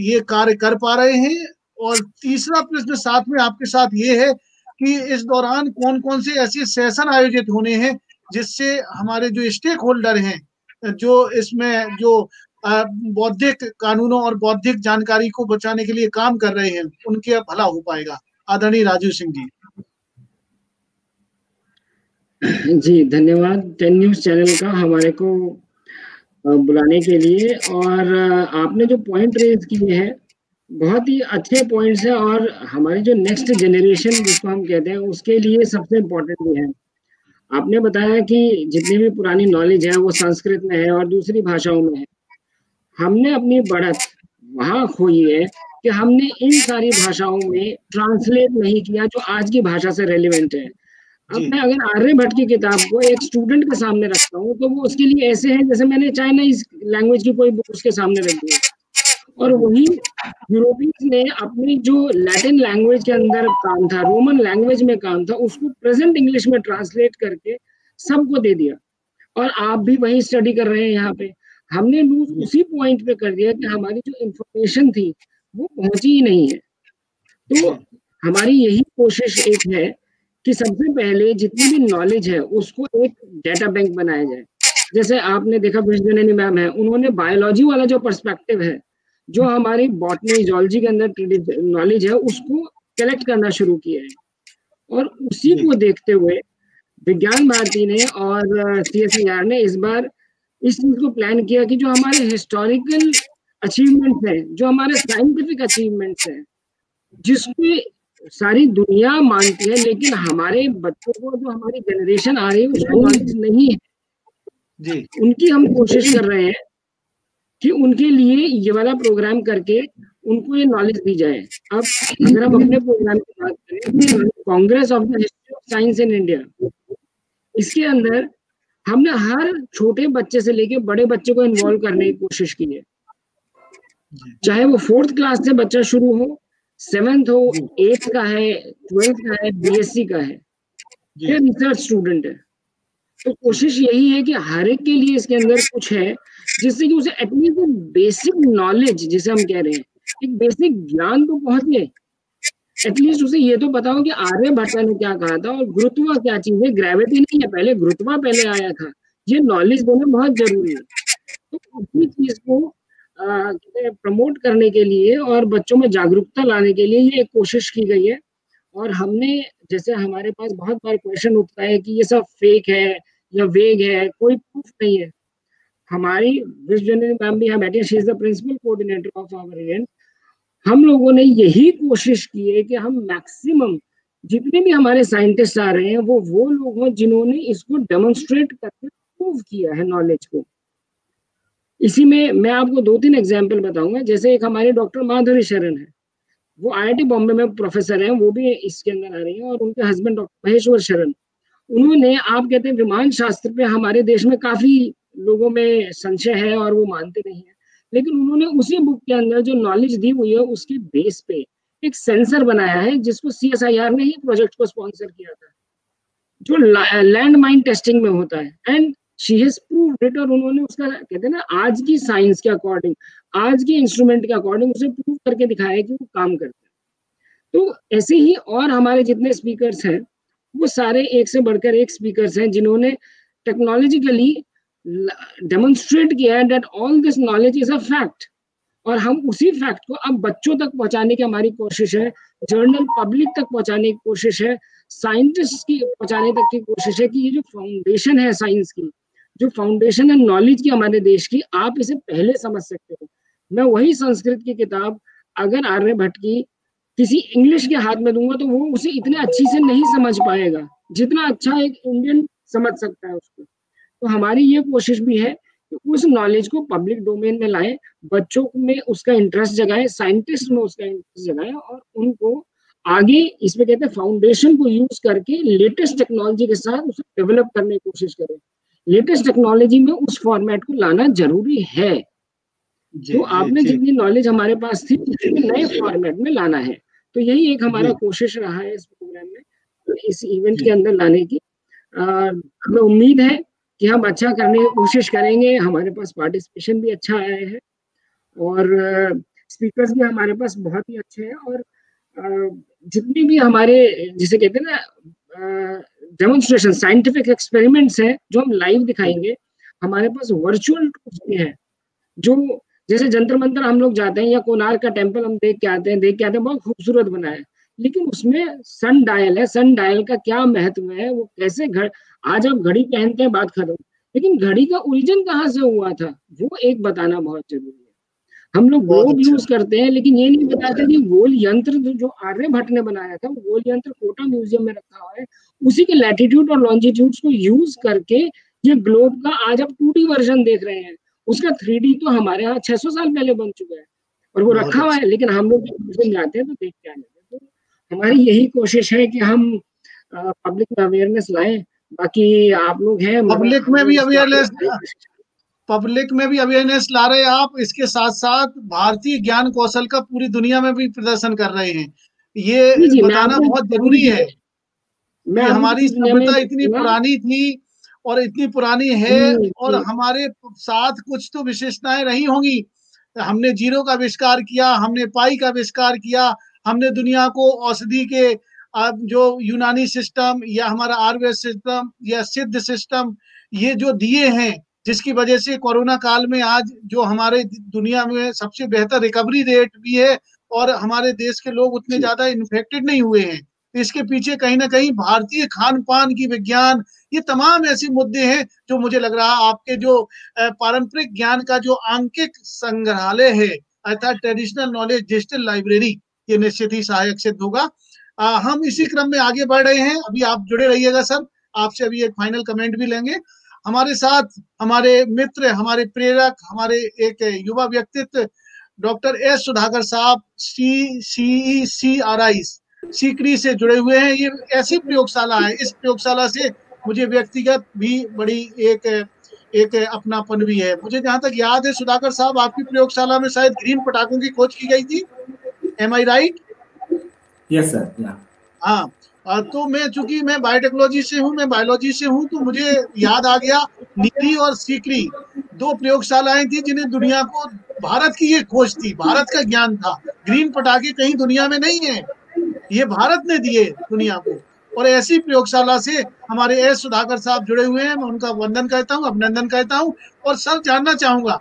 ये कार्य कर पा रहे हैं? और तीसरा प्रश्न साथ में आपके साथ ये है कि इस दौरान कौन कौन से ऐसे सेशन आयोजित होने हैं जिससे हमारे जो स्टेक होल्डर हैं, जो इसमें जो बौद्धिक कानूनों और बौद्धिक जानकारी को बचाने के लिए काम कर रहे हैं, उनके भला हो पाएगा? आदरणीय राजीव सिंह जी। जी धन्यवाद 10 न्यूज़ चैनल का हमारे को बुलाने के लिए। और आपने जो पॉइंट रेज किए हैं बहुत ही अच्छे पॉइंट्स हैं, और हमारी जो नेक्स्ट जनरेशन जिसको हम कहते हैं उसके लिए सबसे इम्पोर्टेंट भी है। आपने बताया कि जितनी भी पुरानी नॉलेज है वो संस्कृत में है और दूसरी भाषाओं में है। हमने अपनी बढ़त वहां खोई है कि हमने इन सारी भाषाओं में ट्रांसलेट नहीं किया जो आज की भाषा से रेलिवेंट है। अब मैं अगर आर्यभट्ट की किताब को एक स्टूडेंट के सामने रखता हूँ तो वो उसके लिए ऐसे है जैसे मैंने चाइनीज लैंग्वेज की कोई बुक उसके सामने रख दी। और वही यूरोपियंस ने अपनी जो लैटिन लैंग्वेज के अंदर काम था, रोमन लैंग्वेज में काम था, उसको प्रेजेंट इंग्लिश में ट्रांसलेट करके सबको दे दिया। और आप भी वही स्टडी कर रहे हैं यहाँ पे। हमने लूज उसी पॉइंट पे कर दिया कि हमारी जो इंफॉर्मेशन थी वो पहुंची ही नहीं है। तो हमारी यही कोशिश एक है कि सबसे पहले जितनी भी नॉलेज है उसको एक डेटा बैंक बनाया जाए। जैसे आपने देखा विजयननी मैम है, उन्होंने बायोलॉजी वाला जो पर्सपेक्टिव है, जो हमारी बॉटनी जूलॉजी के अंदर नॉलेज है, उसको कलेक्ट करना शुरू किया है। और उसी को देखते हुए विज्ञान भारती ने और CSIR ने इस बार इस चीज को प्लान किया कि जो हमारे हिस्टोरिकल अचीवमेंट्स हैं, जो हमारे साइंटिफिक अचीवमेंट्स हैं, जिसकी सारी दुनिया मानती है, लेकिन हमारे बच्चों को, जो हमारी जनरेशन आ रही है, उसको नॉलेज नहीं है जी, उनकी हम कोशिश कर रहे हैं कि उनके लिए ये वाला प्रोग्राम करके उनको ये नॉलेज दी जाए। अब अगर हम अपने प्रोग्राम की बात करें, Congress of the history of science in India, इसके अंदर हमने हर छोटे बच्चे से लेके बड़े बच्चे को इन्वॉल्व करने की कोशिश की है। चाहे वो 4th क्लास से बच्चा शुरू हो, 7th हो, 8th का है, 12th का है, BSc का है, या रिसर्च स्टूडेंट है। तो कोशिश यही है कि हर एक के लिए इसके अंदर कुछ है जिससे कि उसे एटलीस्ट बेसिक नॉलेज, जिसे हम कह रहे हैं, एक बेसिक ज्ञान तो पहुंचे। एटलीस्ट उसे ये तो बताओ कि आर्यभट्ट ने क्या कहा था और गुरुत्वा क्या चीज है। ग्रेविटी नहीं है, पहले गुरुत्वा पहले आया था। ये नॉलेज देना बहुत जरूरी है। तो उसी चीज को प्रमोट करने के लिए और बच्चों में जागरूकता लाने के लिए ये एक कोशिश की गई है। और हमने, जैसे हमारे पास बहुत बार क्वेश्चन उठता है कि ये सब फेक है या वेग है, कोई प्रूफ नहीं है। हमारी विजयनरी मैम भी यहाँ बैठी है, she is the principal coordinator of our event. हम लोगों ने यही कोशिश की है कि हम मैक्सिमम जितने भी हमारे साइंटिस्ट आ रहे हैं वो लोग हों जिन्होंने इसको डेमोन्स्ट्रेट करके प्रूव किया है नॉलेज को। इसी में मैं आपको 2-3 एग्जाम्पल बताऊंगा। जैसे एक हमारे डॉक्टर माधुरी शरण है, वो IIT बॉम्बे में प्रोफेसर हैं, वो भी इसके अंदर आ रही हैं। और उनके हस्बैंड डॉक्टर महेश्वर शरण, उन्होंने, आप कहते हैं विमान शास्त्र पे हमारे देश में काफी लोगों में संशय है और वो मानते नहीं है, लेकिन उन्होंने उसी बुक के अंदर जो नॉलेज दी हुई है उसके बेस पे एक सेंसर बनाया है जिसको CSIR ने ही प्रोजेक्ट को स्पॉन्सर किया था, जो लैंड माइन टेस्टिंग में होता है। And she has proved it. और उन्होंने उसका, कहते हैं ना, आज की साइंस के अकॉर्डिंग, आज के इंस्ट्रूमेंट के अकॉर्डिंग उसे प्रूव करके दिखाया कि वो काम करता है। तो ऐसे ही और हमारे जितने स्पीकर्स हैं वो सारे एक से बढ़कर एक स्पीकर्स हैं जिन्होंने टेक्नोलॉजिकली डेमोन्स्ट्रेट किया है that all this knowledge is a fact. और हम उसी फैक्ट को अब बच्चों तक पहुंचाने की हमारी कोशिश है, जर्नल पब्लिक तक पहुंचाने की कोशिश है, साइंटिस्ट की पहुंचाने तक की कोशिश है कि ये जो फाउंडेशन है साइंस की, जो फाउंडेशन है नॉलेज की हमारे देश की, आप इसे पहले समझ सकते हो। मैं वही संस्कृत की किताब अगर आर्यभट्ट की किसी इंग्लिश के हाथ में दूंगा तो वो उसे इतने अच्छी से नहीं समझ पाएगा जितना अच्छा एक इंडियन समझ सकता है उसको। तो हमारी ये कोशिश भी है कि उस नॉलेज को पब्लिक डोमेन में लाएं, बच्चों में उसका इंटरेस्ट जगाएं, साइंटिस्ट में उसका इंटरेस्ट जगाएं, और उनको आगे, इसमें कहते हैं, फाउंडेशन को यूज करके लेटेस्ट टेक्नोलॉजी के साथ उसे डेवलप करने की कोशिश करें। लेटेस्ट टेक्नोलॉजी में उस फॉर्मेट को लाना जरूरी है। तो आपने जितनी नॉलेज हमारे पास थी नए फॉर्मेट में लाना है। तो यही एक हमारा कोशिश रहा है इस प्रोग्राम में, इस इवेंट के अंदर लाने की। हमें उम्मीद है कि हम अच्छा करने की कोशिश करेंगे। हमारे पास पार्टिसिपेशन भी अच्छा आया है और स्पीकर्स भी हमारे पास बहुत ही अच्छे हैं। और जितनी भी हमारे, जिसे कहते हैं ना, डेमोन्स्ट्रेशन, साइंटिफिक एक्सपेरिमेंट्स हैं जो हम लाइव दिखाएंगे। हमारे पास वर्चुअल टूल्स भी हैं, जो जैसे जंतर मंतर हम लोग जाते हैं या कोणार्क का टेम्पल हम देख के आते हैं, बहुत खूबसूरत बना है, लेकिन उसमें सन डायल है, सन डायल का क्या महत्व है, वो कैसे आज आप घड़ी पहनते हैं, बात खत्म। लेकिन घड़ी का ओरिजिन कहाँ से हुआ था, वो एक बताना बहुत जरूरी है। हम लोग ग्लोब यूज करते हैं, लेकिन ये नहीं बताते कि गोल यंत्र जो आर्यभट्ट ने बनाया था, वो गोल यंत्र कोटा म्यूजियम में रखा हुआ है। उसी के लैटिट्यूड और लॉन्जिट्यूड को यूज करके ये ग्लोब का आज आप 2D वर्जन देख रहे हैं। उसका 3D तो हमारे यहाँ 600 साल पहले बन चुका है और वो रखा हुआ है, लेकिन हम लोग जब जाते हैं तो देख के आने। तो हमारी यही कोशिश है कि हम पब्लिक में अवेयरनेस लाएं। बाकी आप लोग हैं, पब्लिक में भी अवेयरनेस ला रहे हैं आप, इसके साथ साथ भारतीय ज्ञान कौशल का पूरी दुनिया में भी प्रदर्शन कर रहे हैं। ये बताना बहुत जरूरी है कि हमारी सभ्यता इतनी पुरानी थी और इतनी पुरानी है, और हमारे साथ कुछ तो विशेषताएं रही होंगी। हमने जीरो का आविष्कार किया, हमने पाई का आविष्कार किया, हमने दुनिया को औषधि के जो यूनानी सिस्टम या हमारा आयुर्वेद सिस्टम या सिद्ध सिस्टम ये जो दिए हैं, जिसकी वजह से कोरोना काल में आज जो हमारे दुनिया में सबसे बेहतर रिकवरी रेट भी है और हमारे देश के लोग उतने ज्यादा इन्फेक्टेड नहीं हुए हैं। इसके पीछे कहीं ना कहीं भारतीय खान पान की विज्ञान, ये तमाम ऐसे मुद्दे हैं जो मुझे लग रहा है आपके जो पारंपरिक ज्ञान का जो आंकिक संग्रहालय है अर्थात ट्रेडिशनल नॉलेज डिजिटल लाइब्रेरी, ये निश्चित ही सहायक सिद्ध होगा। हम इसी क्रम में आगे बढ़ रहे हैं, अभी आप जुड़े रहिएगा सर। आपसे अभी एक फाइनल कमेंट भी लेंगे। हमारे साथ हमारे मित्र, हमारे प्रेरक, हमारे एक युवा व्यक्तित्व डॉक्टर एस सुधाकर साहब CCRI सीकरी से जुड़े हुए हैं। ये ऐसी प्रयोगशाला है, इस प्रयोगशाला से मुझे व्यक्तिगत भी बड़ी एक अपनापन भी है। मुझे जहां तक याद है सुधाकर साहब, आपकी प्रयोगशाला में शायद ग्रीन पटाखों की खोज की गई थी, एम आई राइट? Yes sir. हाँ, तो चूंकि मैं बायोटेक्नोलॉजी से हूँ, मैं बायोलॉजी से हूँ, तो मुझे याद आ गया नीरी और सीकरी 2 प्रयोगशालाएं थी जिन्हें दुनिया को, भारत की ये खोज थी, भारत का ज्ञान था। ग्रीन पटाखे कहीं दुनिया में नहीं है, ये भारत ने दिए दुनिया को। और ऐसी प्रयोगशाला से हमारे एस सुधाकर साहब जुड़े हुए हैं, मैं उनका वंदन करता हूँ, अभिनंदन करता हूँ। और सर जानना चाहूंगा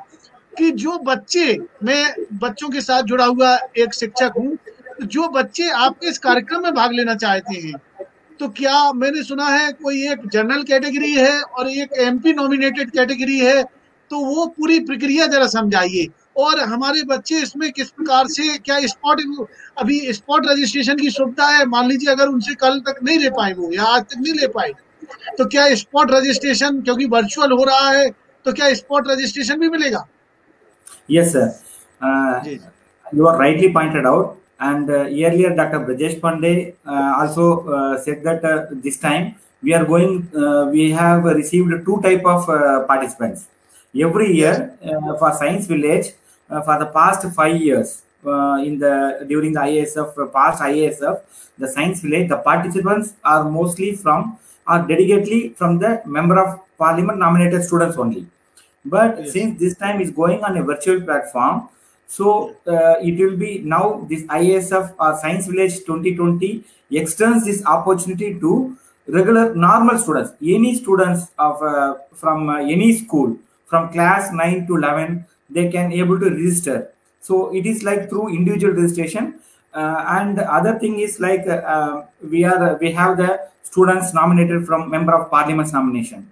कि जो बच्चे, मैं बच्चों के साथ जुड़ा हुआ एक शिक्षक हूँ, जो बच्चे आपके इस कार्यक्रम में भाग लेना चाहते हैं, तो क्या मैंने सुना है कोई एक जनरल कैटेगरी है और एक MP नॉमिनेटेड कैटेगरी है, तो वो पूरी प्रक्रिया जरा समझाइए। और हमारे बच्चे इसमें किस प्रकार से, क्या अभी स्पॉट रजिस्ट्रेशन की सुविधा है? मान लीजिए अगर उनसे कल तक नहीं ले पाए वो या आज तक नहीं ले पाए, तो क्या स्पॉट रजिस्ट्रेशन, क्योंकि वर्चुअल हो रहा है, तो क्या स्पॉट रजिस्ट्रेशन भी मिलेगा? Yes sir, you are rightly pointed out. And earlier Dr. Brajesh Pandey also said that this time we have received 2 type of participants every year for Science Village for the past 5 years. During the IASF, past IASF, the Science Village, the participants are mostly dedicatedly from the Member of Parliament nominated students only. But since this time is going on a virtual platform, so it will be now this IASF or Science Village 2020 extends this opportunity to regular normal students, any students of from any school from class 9 to 11, they can able to register. So it is like through individual registration, and the other thing is like we have the students nominated from Member of Parliament's nomination.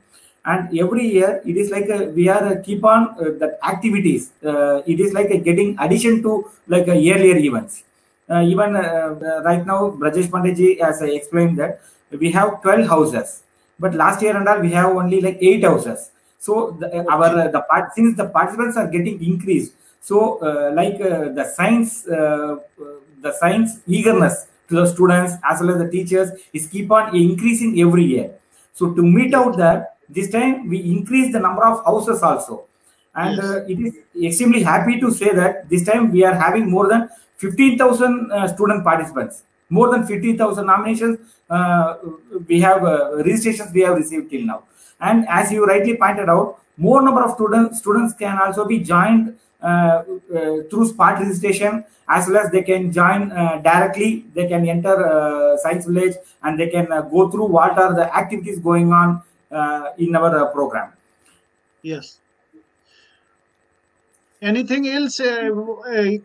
And every year it is like we are keep on that activities. It is like getting addition to like earlier events. Even right now Brajesh Pandey ji has explained that we have 12 houses, but last year and all we have only like 8 houses. So since the participants are getting increased, so the science eagerness to the students as well as the teachers is keep on increasing every year. So to meet out that, this time we increase the number of houses also, and it is extremely happy to say that this time we are having more than 15,000 student participants, more than 50,000 nominations. We have registrations we have received till now, and as you rightly pointed out, more number of students can also be joined through SPART registration, as well as they can join directly. They can enter Science Village and they can go through what are the activities going on in our program. Yes. Anything else?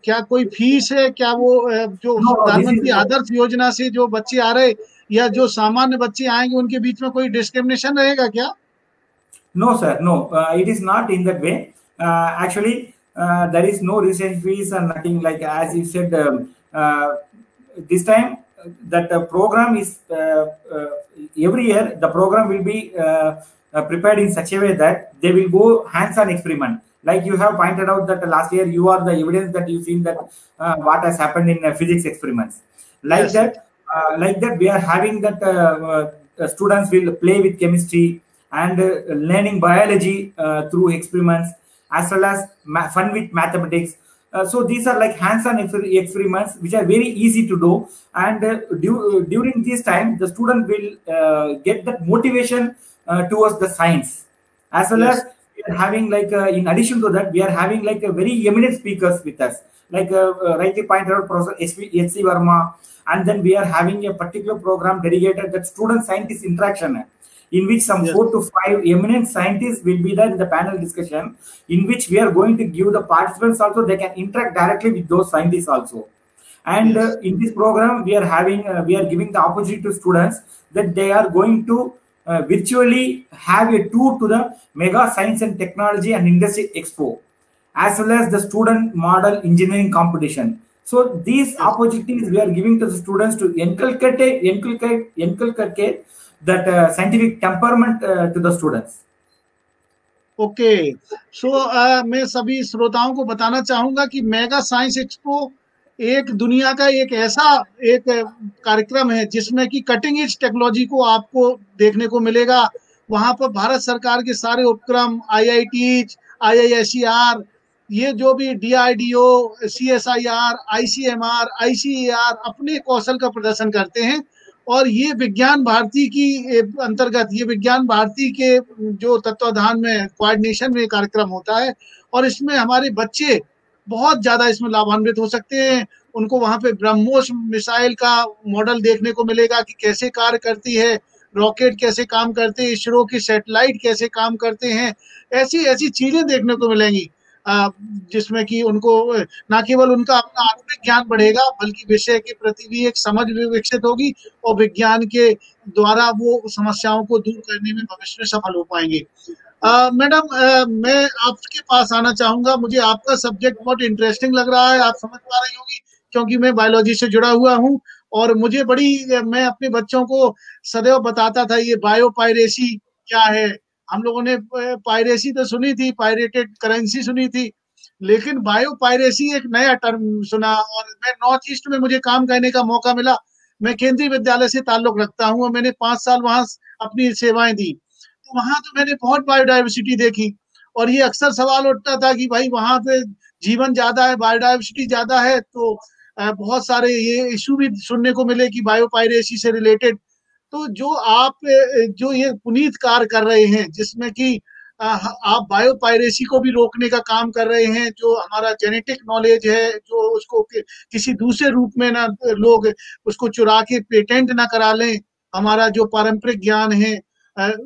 क्या कोई fees है क्या? वो जो No, no, this प्रधानमंत्री is आदर्श योजना से जो बच्चे आ रहे या जो सामान्य बच्चे आएंगे उनके बीच में कोई डिस्क्रिमिनेशन रहेगा क्या? no, sir. No, it is not in that way. Actually, there is no research fees and nothing like as you said. This time, that program is every year. The program will be prepared in such a way that they will go hands-on experiment. Like you have pointed out that last year you are the evidence that you've seen that what has happened in physics experiments. Like Yes. that, we are having that students will play with chemistry and learning biology through experiments, as well as fun with mathematics. So these are like hands-on experiments which are very easy to do, and during this time the student will get that motivation towards the science, as well Yes. as we are having like in addition to that we are having like a very eminent speakers with us, like rightly pointed out Professor H.C. Verma, and then we are having a particular program dedicated that student scientist interaction, in which some Yes. 4 to 5 eminent scientists will be there in the panel discussion, in which we are going to give the participants also, they can interact directly with those scientists also. And Yes. in this program, we are having, we are giving the opportunity to students that they are going to virtually have a tour to the Mega Science and Technology and Industry Expo, as well as the student model engineering competition. So these opportunities we are giving to the students to inculcate that scientific temperament to the students. Okay, so मैं सभी श्रोताओं को बताना चाहूंगा कि mega science expo एक दुनिया का एक ऐसा एक कार्यक्रम है जिसमें कि कटिंग एज टेक्नोलॉजी को आपको देखने को मिलेगा। वहां पर भारत सरकार के सारे उपक्रम, IITs, IISER, ये जो भी DRDO, CSIR, ICMR, ICAR अपने कौशल का प्रदर्शन करते हैं। और ये विज्ञान भारती की अंतर्गत, ये विज्ञान भारती के जो तत्वाधान में कोऑर्डिनेशन में कार्यक्रम होता है, और इसमें हमारे बच्चे बहुत ज्यादा इसमें लाभान्वित हो सकते हैं। उनको वहां पे ब्रह्मोस मिसाइल का मॉडल देखने को मिलेगा कि कैसे कार्य करती है, रॉकेट कैसे काम करते हैं, इसरो की सैटेलाइट कैसे काम करते हैं, ऐसी ऐसी चीजें देखने को मिलेंगी जिसमें कि उनको न केवल उनका अपना आत्मिक ज्ञान बढ़ेगा बल्कि विषय के प्रति भी एक समझ भी विकसित होगी और विज्ञान के द्वारा वो समस्याओं को दूर करने में भविष्य में सफल हो पाएंगे। मैडम, मैं आपके पास आना चाहूंगा। मुझे आपका सब्जेक्ट बहुत इंटरेस्टिंग लग रहा है, आप समझ पा रही होंगी क्योंकि मैं बायोलॉजी से जुड़ा हुआ हूँ। और मुझे मैं अपने बच्चों को सदैव बताता था ये बायो पायरेसी क्या है। हम लोगों ने पायरेसी तो सुनी थी, पायरेटेड करेंसी सुनी थी, लेकिन बायो पायरेसी एक नया टर्म सुना। और मैं नॉर्थ ईस्ट में मुझे काम करने का मौका मिला। मैं केंद्रीय विद्यालय से ताल्लुक रखता हूँ और मैंने 5 साल वहां अपनी सेवाएं दी। तो वहां तो मैंने बहुत बायोडाइवर्सिटी देखी और ये अक्सर सवाल उठता था कि भाई वहां पे जीवन ज्यादा है, बायोडाइवर्सिटी ज्यादा है, तो बहुत सारे ये इशू भी सुनने को मिले कि बायो पायरेसी से रिलेटेड। तो जो ये पुनीत कार्य कर रहे हैं जिसमें कि आप बायो पायरेसी को भी रोकने का काम कर रहे हैं, जो हमारा जेनेटिक नॉलेज है, जो उसको किसी दूसरे रूप में ना लोग उसको चुरा के पेटेंट ना करा लें, हमारा जो पारंपरिक ज्ञान है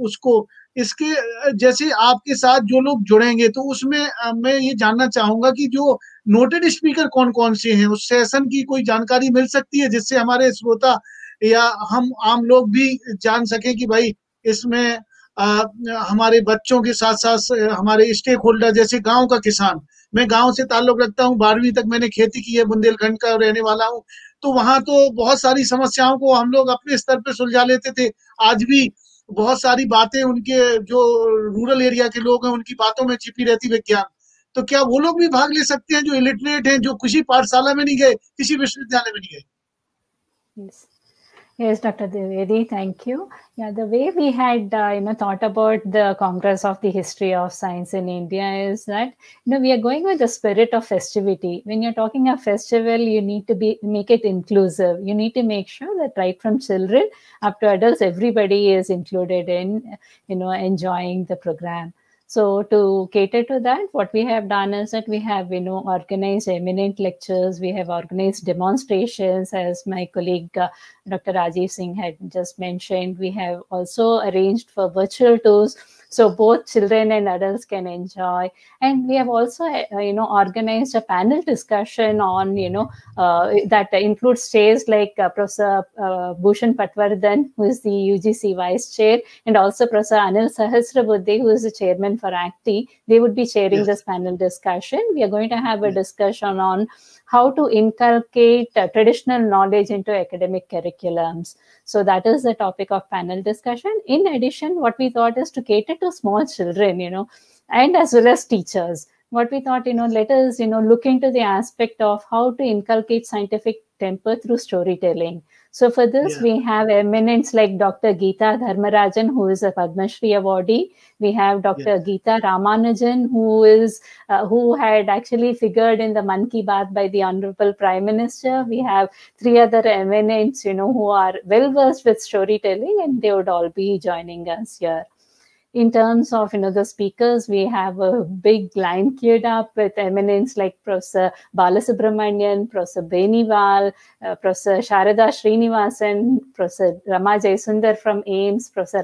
उसको, इसके जैसे आपके साथ जो लोग जुड़ेंगे तो उसमें मैं ये जानना चाहूंगा कि जो नोटेड स्पीकर कौन कौन से हैं, उस सेशन की कोई जानकारी मिल सकती है जिससे हमारे श्रोता या हम आम लोग भी जान सके कि भाई इसमें हमारे बच्चों के साथ साथ हमारे स्टेक होल्डर जैसे गांव का किसान। मैं गांव से ताल्लुक रखता हूँ, 12वीं तक मैंने खेती की है, बुंदेलखंड का रहने वाला हूँ। तो वहां तो बहुत सारी समस्याओं को हम लोग अपने स्तर पे सुलझा लेते थे। आज भी बहुत सारी बातें उनके जो रूरल एरिया के लोग हैं उनकी बातों में छिपी रहती विज्ञान। तो क्या वो लोग भी भाग ले सकते हैं जो इलिटरेट हैं, जो किसी पाठशाला में नहीं गए, किसी विश्वविद्यालय में नहीं गए? Yes, Dr. Dwivedi, thank you. Yeah, the way we had thought about the Congress of the History of Science in India is that we are going with the spirit of festivity. When you're talking a festival, you need to make it inclusive. You need to make sure that right from children up to adults, everybody is included in enjoying the program. So to cater to that, what we have done is that we have, organized eminent lectures. We have organized demonstrations, as my colleague, Dr. Rajiv Singh had just mentioned. We have also arranged for virtual tours so both children and adults can enjoy. And we have also organized a panel discussion on that includes chairs like Professor Bhushan Patwardhan, who is the UGC Vice Chair, and also Professor Anil Sahasrabuddhe, who is the Chairman for ACTI. They would be chairing this panel discussion. We are going to have a discussion on how to inculcate traditional knowledge into academic curriculums. So that is the topic of panel discussion. In addition, what we thought is to cater to small children, and as well as teachers. What we thought, let us, look into the aspect of how to inculcate scientific temper through storytelling. So for this, we have eminents like Dr. Geeta Dharmarajan, who is a Padma Shri awardee. We have Dr. Geeta Ramanujan, who had actually figured in the Mann Ki Baat by the Honorable Prime Minister. We have 3 other eminents, who are well versed with storytelling, and they would all be joining us here. In terms of, the speakers, we have a big line queued up with eminents like Professor Balasubramanian, Professor Benival, Professor Sharada Srinivasan, Professor Rama Jayasundar from AIMS, Professor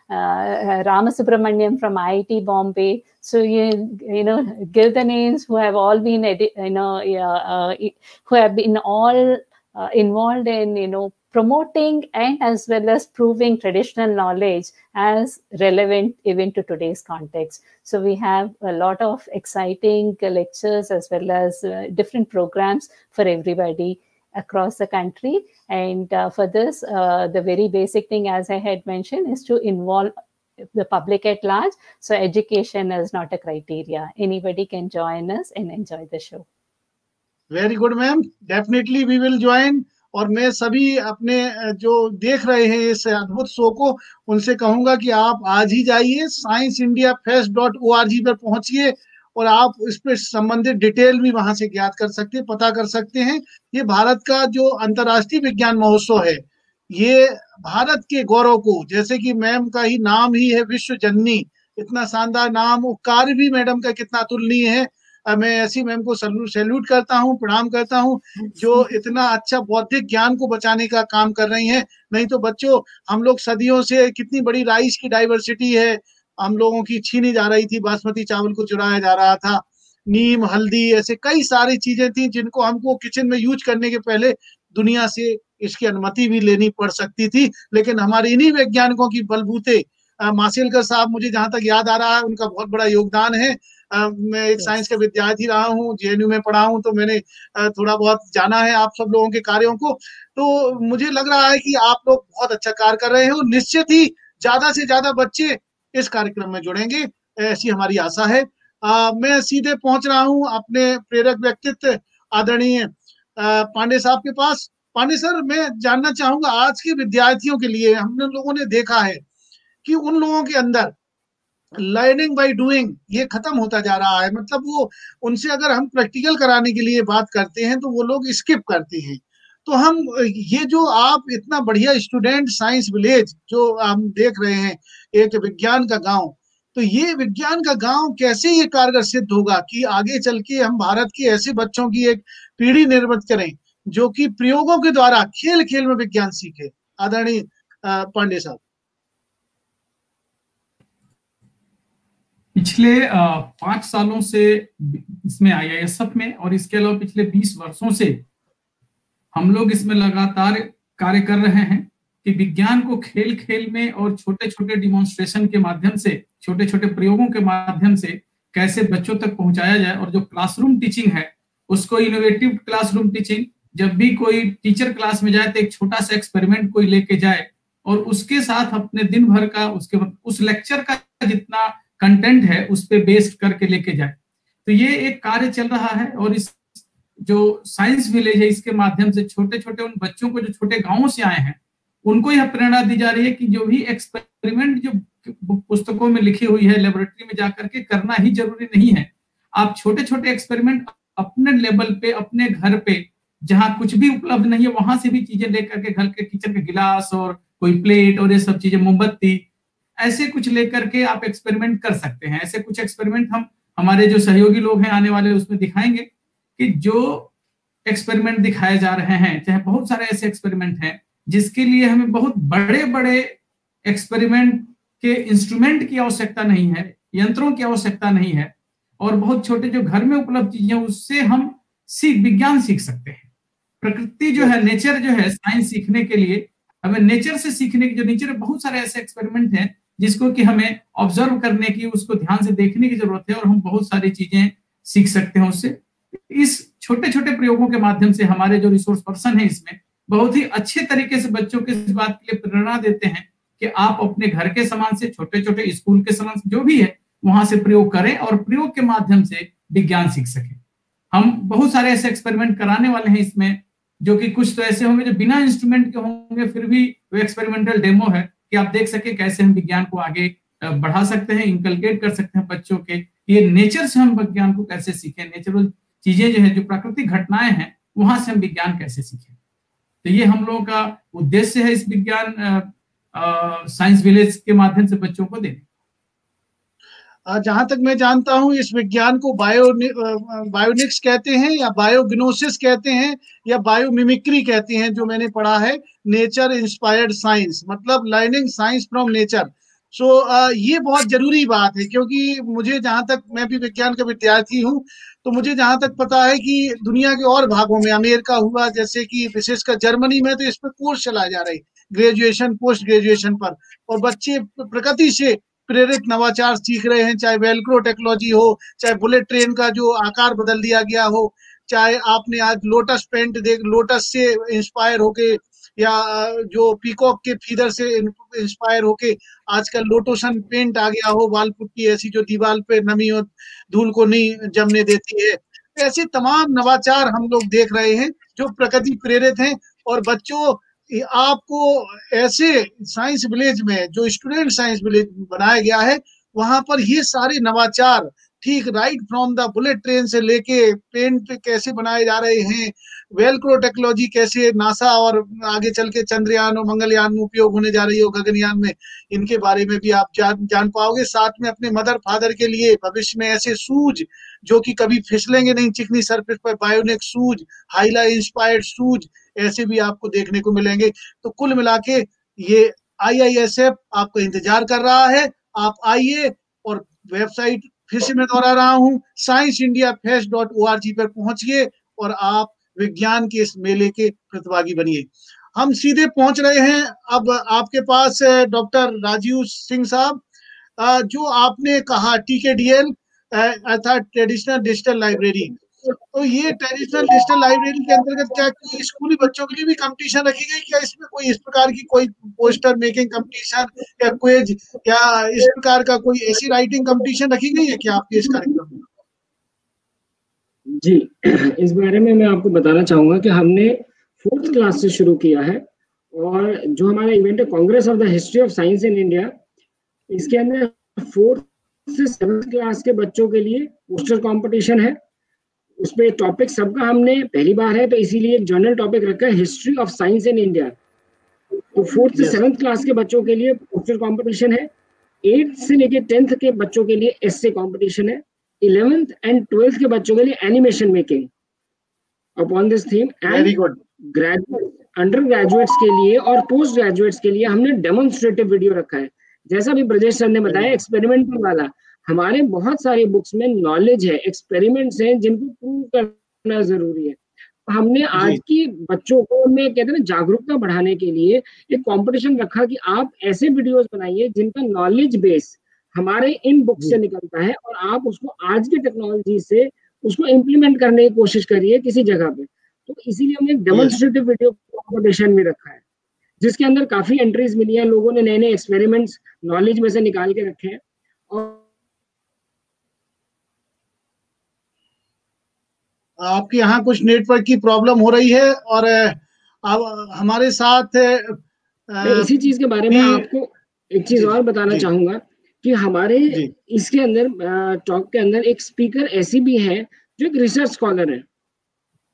Ramasubramanian from IIT Bombay. So, give the names who have all been, who have been all involved in, promoting and as well as proving traditional knowledge as relevant even to today's context. So we have a lot of exciting lectures as well as different programs for everybody across the country. And for this, the very basic thing, as I had mentioned, is to involve the public at large. So education is not a criteria. Anybody can join us and enjoy the show. Very good, ma'am. Definitely we will join. और मैं सभी अपने जो देख रहे हैं इस अद्भुत शो को, उनसे कहूंगा कि आप आज ही जाइए scienceindiafest.org पर पहुंचिए और आप इस पर संबंधित डिटेल भी वहां से ज्ञात कर सकते हैं, पता कर सकते हैं। ये भारत का जो अंतर्राष्ट्रीय विज्ञान महोत्सव है, ये भारत के गौरव को, जैसे कि मैम का ही नाम ही है विश्व जननी, इतना शानदार नाम, कार्य भी मैडम का कितना अतुलनीय है। मैं ऐसी मैम को सैल्यूट करता हूँ, प्रणाम करता हूँ, जो इतना अच्छा बौद्धिक ज्ञान को बचाने का काम कर रही हैं। नहीं तो बच्चों, हम लोग सदियों से कितनी बड़ी राइस की डाइवर्सिटी है, हम लोगों की छीनी जा रही थी, बासमती चावल को चुराया जा रहा था, नीम, हल्दी, ऐसे कई सारी चीजें थी जिनको हमको किचन में यूज करने के पहले दुनिया से इसकी अनुमति भी लेनी पड़ सकती थी। लेकिन हमारे इन्हीं वैज्ञानिकों की बलबूते, मासेलकर साहब मुझे जहां तक याद आ रहा है, उनका बहुत बड़ा योगदान है। मैं एक साइंस का विद्यार्थी रहा हूँ, जेएनयू में पढ़ा हूँ, तो मैंने थोड़ा बहुत जाना है आप सब लोगों के कार्यों को। तो मुझे लग रहा है कि आप लोग बहुत अच्छा कार्य कर रहे हैं और निश्चित ही ज्यादा से ज्यादा बच्चे इस कार्यक्रम में जुड़ेंगे, ऐसी हमारी आशा है। मैं सीधे पहुंच रहा हूँ अपने प्रेरक व्यक्तित्व आदरणीय पांडे साहब के पास। पांडे सर, मैं जानना चाहूंगा, आज के विद्यार्थियों के लिए हम लोगों ने देखा है कि उन लोगों के अंदर लर्निंग बाय डूइंग ये खत्म होता जा रहा है। मतलब वो, उनसे अगर हम प्रैक्टिकल कराने के लिए बात करते हैं तो वो लोग स्किप करते हैं। तो हम ये जो आप इतना बढ़िया स्टूडेंट साइंस विलेज जो हम देख रहे हैं, एक विज्ञान का गांव, तो ये विज्ञान का गांव कैसे ये कारगर सिद्ध होगा कि आगे चल के हम भारत के ऐसे बच्चों की एक पीढ़ी निर्मित करें जो कि प्रयोगों के द्वारा खेल खेल में विज्ञान सीखे। आदरणीय पांडे साहब। पिछले 5 सालों से इसमें IISF में और इसके अलावा पिछले 20 वर्षों से हम लोग इसमें लगातार कार्य कर रहे हैं कि विज्ञान को खेल खेल में और छोटे छोटे डिमॉन्स्ट्रेशन के माध्यम से, छोटे छोटे प्रयोगों के माध्यम से कैसे बच्चों तक पहुंचाया जाए। और जो क्लासरूम टीचिंग है उसको इनोवेटिव क्लासरूम टीचिंग, जब भी कोई टीचर क्लास में जाए तो एक छोटा सा एक्सपेरिमेंट कोई लेके जाए और उसके साथ अपने दिन भर का, उसके उस लेक्चर का जितना कंटेंट है उस पे बेस्ड करके लेके जाए। तो ये एक कार्य चल रहा है और इस जो साइंस विलेज है इसके माध्यम से छोटे छोटे उन बच्चों को जो छोटे गांवों से आए हैं उनको यह प्रेरणा दी जा रही है कि जो भी एक्सपेरिमेंट जो पुस्तकों में लिखी हुई है लेबोरेटरी में जाकर के करना ही जरूरी नहीं है। आप छोटे छोटे एक्सपेरिमेंट अपने लेवल पे, अपने घर पे जहाँ कुछ भी उपलब्ध नहीं है वहां से भी चीजें लेकर के, घर के किचन के गिलास और कोई प्लेट और ये सब चीजें, मोमबत्ती, ऐसे कुछ लेकर के आप एक्सपेरिमेंट कर सकते हैं। ऐसे कुछ एक्सपेरिमेंट हम हमारे जो सहयोगी लोग हैं आने वाले उसमें दिखाएंगे कि जो एक्सपेरिमेंट दिखाए जा रहे हैं, चाहे बहुत सारे ऐसे एक्सपेरिमेंट हैं जिसके लिए हमें बहुत बड़े बड़े एक्सपेरिमेंट के इंस्ट्रूमेंट की आवश्यकता नहीं है, यंत्रों की आवश्यकता नहीं है, और बहुत छोटे जो घर में उपलब्ध चीजें उससे हम विज्ञान सीख सकते हैं। प्रकृति जो है, नेचर जो है, साइंस सीखने के लिए हमें नेचर से सीखने की, जो नेचर में बहुत सारे ऐसे एक्सपेरिमेंट हैं जिसको कि हमें ऑब्जर्व करने की, उसको ध्यान से देखने की जरूरत है, और हम बहुत सारी चीजें सीख सकते हैं उससे। इस छोटे छोटे प्रयोगों के माध्यम से हमारे जो रिसोर्स पर्सन है इसमें बहुत ही अच्छे तरीके से बच्चों को इस बात के लिए प्रेरणा देते हैं कि आप अपने घर के सामान से, छोटे छोटे स्कूल के सामान से, जो भी है वहां से प्रयोग करें और प्रयोग के माध्यम से विज्ञान सीख सकें। हम बहुत सारे ऐसे एक्सपेरिमेंट कराने वाले हैं इसमें, जो कि कुछ तो ऐसे होंगे जो बिना इंस्ट्रूमेंट के होंगे, फिर भी वो एक्सपेरिमेंटल डेमो है कि आप देख सके कैसे हम विज्ञान को आगे बढ़ा सकते हैं, इंकलकेट कर सकते हैं बच्चों के, ये नेचर से हम विज्ञान को कैसे सीखें, नेचुरल चीजें जो है, जो प्राकृतिक घटनाएं हैं, वहां से हम विज्ञान कैसे सीखें। तो ये हम लोगों का उद्देश्य है इस विज्ञान साइंस विलेज के माध्यम से बच्चों को देने। जहां तक मैं जानता हूं इस विज्ञान को बायोनिक्स कहते हैं, या बायोग्नोसिस कहते हैं, या बायोमिमिक्री कहते हैं, जो मैंने पढ़ा है, नेचर इंस्पायर्ड साइंस, मतलब लर्निंग साइंस फ्रॉम नेचर। सो ये बहुत जरूरी बात है, क्योंकि मुझे जहां तक, मैं भी विज्ञान का विद्यार्थी हूं, तो मुझे जहां तक पता है कि दुनिया के और भागों में, अमेरिका हुआ, जैसे कि विशेषकर जर्मनी में, तो इस पर कोर्स चलाए जा रहे, ग्रेजुएशन पोस्ट ग्रेजुएशन पर, और बच्चे प्रकृति से प्रेरित नवाचार सीख रहे हैं, चाहे वेलक्रो टेक्नोलॉजी हो, चाहे बुलेट ट्रेन का जो आकार बदल दिया गया हो, चाहे आपने आज लोटस पेंट देख, लोटस से इंस्पायर होके, या जो पीकॉक के फीदर से इंस्पायर होके आजकल लोटोसन पेंट आ गया हो, वाल पुट्टी ऐसी जो दीवार पे नमी और धूल को नहीं जमने देती है। ऐसे तमाम नवाचार हम लोग देख रहे हैं जो प्रकृति प्रेरित हैं, और बच्चों आपको ऐसे साइंस विलेज में, जो स्टूडेंट साइंस विलेज बनाया गया है, वहां पर ये सारे नवाचार, ठीक right from the bullet train से लेके पेंट कैसे बनाए जा रहे हैं, वेलक्रो टेक्नोलॉजी कैसे नासा और आगे चल के चंद्रयान और मंगलयान में उपयोग होने जा रही हो, गगनयान में, इनके बारे में भी आप जान पाओगे। साथ में अपने मदर फादर के लिए भविष्य में ऐसे शूज जो कि कभी फिसलेंगे नहीं चिकनी सरफेस पर, बायोनिक शूज, हाइला इंस्पायर्ड शूज, ऐसे भी आपको देखने को मिलेंगे। तो कुल मिला के ये IISF आपको इंतजार कर रहा है। आप आइए, और वेबसाइट फिर से मैं दोहरा रहा हूँ, scienceindiafest.org पर पहुंचिए और आप विज्ञान के इस मेले के प्रतिभागी बनिए। हम सीधे पहुंच रहे हैं अब आपके पास डॉक्टर राजीव सिंह साहब, जो आपने कहा TKDL अर्थात ट्रेडिशनल डिजिटल लाइब्रेरी, तो ये ट्रेडिशनल डिजिटल लाइब्रेरी के अंतर्गत क्या कोई स्कूली बच्चों के लिए भी कंपटीशन रखी गई, क्या इसमें कोई इस प्रकार की कोई पोस्टर मेकिंग कंपटीशन या क्विज या इस प्रकार का कोई ऐसी राइटिंग कंपटीशन रखी गई है क्या आपके इस कार्यक्रम में? जी, इस बारे में मैं आपको बताना चाहूंगा कि हमने 4th क्लास से शुरू किया है, और जो हमारा इवेंट है Congress of the history of science in India, इसके अंदर 4th से 7th क्लास के बच्चों के लिए पोस्टर कंपटीशन है। उसमें टॉपिक सबका हमने पहली बार है, तो इसीलिए एक जनरल टॉपिक रखा है, history of science in India. तो 4th से 7th क्लास के बच्चों के लिए पोस्टर कंपटीशन है। 8th से लेके 10th के बच्चों के लिए एस्से कंपटीशन है। 11th एंड 12th के बच्चों के लिए animation making upon this theme. Very good. Graduate, under graduates के लिए और पोस्ट ग्रेजुएट्स के लिए हमने डेमोन्स्ट्रेटिव वीडियो रखा है। जैसा भी ब्रजेश सर ने बताया, एक्सपेरिमेंटल वाला, हमारे बहुत सारे बुक्स में नॉलेज है, एक्सपेरिमेंट्स हैं जिनको प्रूव करना जरूरी है। हमने आज की बच्चों को, में कहते हैं ना, जागरूकता बढ़ाने के लिए एक कंपटीशन रखा कि आप ऐसे वीडियोस बनाइए जिनका नॉलेज बेस हमारे इन बुक से निकलता है, और आप उसको आज की टेक्नोलॉजी से उसको इम्प्लीमेंट करने की कोशिश करिए किसी जगह पे। तो इसीलिए हमने एक डेमोन्स्ट्रेटिव वीडियो कंपटीशन भी रखा है, जिसके अंदर काफी एंट्रीज मिली है। लोगों ने नए नए एक्सपेरिमेंट्स नॉलेज में से निकाल के रखे हैं। और आपके यहाँ कुछ नेटवर्क की प्रॉब्लम हो रही है, और अब हमारे साथ इसी चीज के बारे में आपको एक चीज और बताना चाहूंगा कि हमारे इसके अंदर टॉक के अंदर एक स्पीकर ऐसी भी है जो एक रिसर्च स्कॉलर है।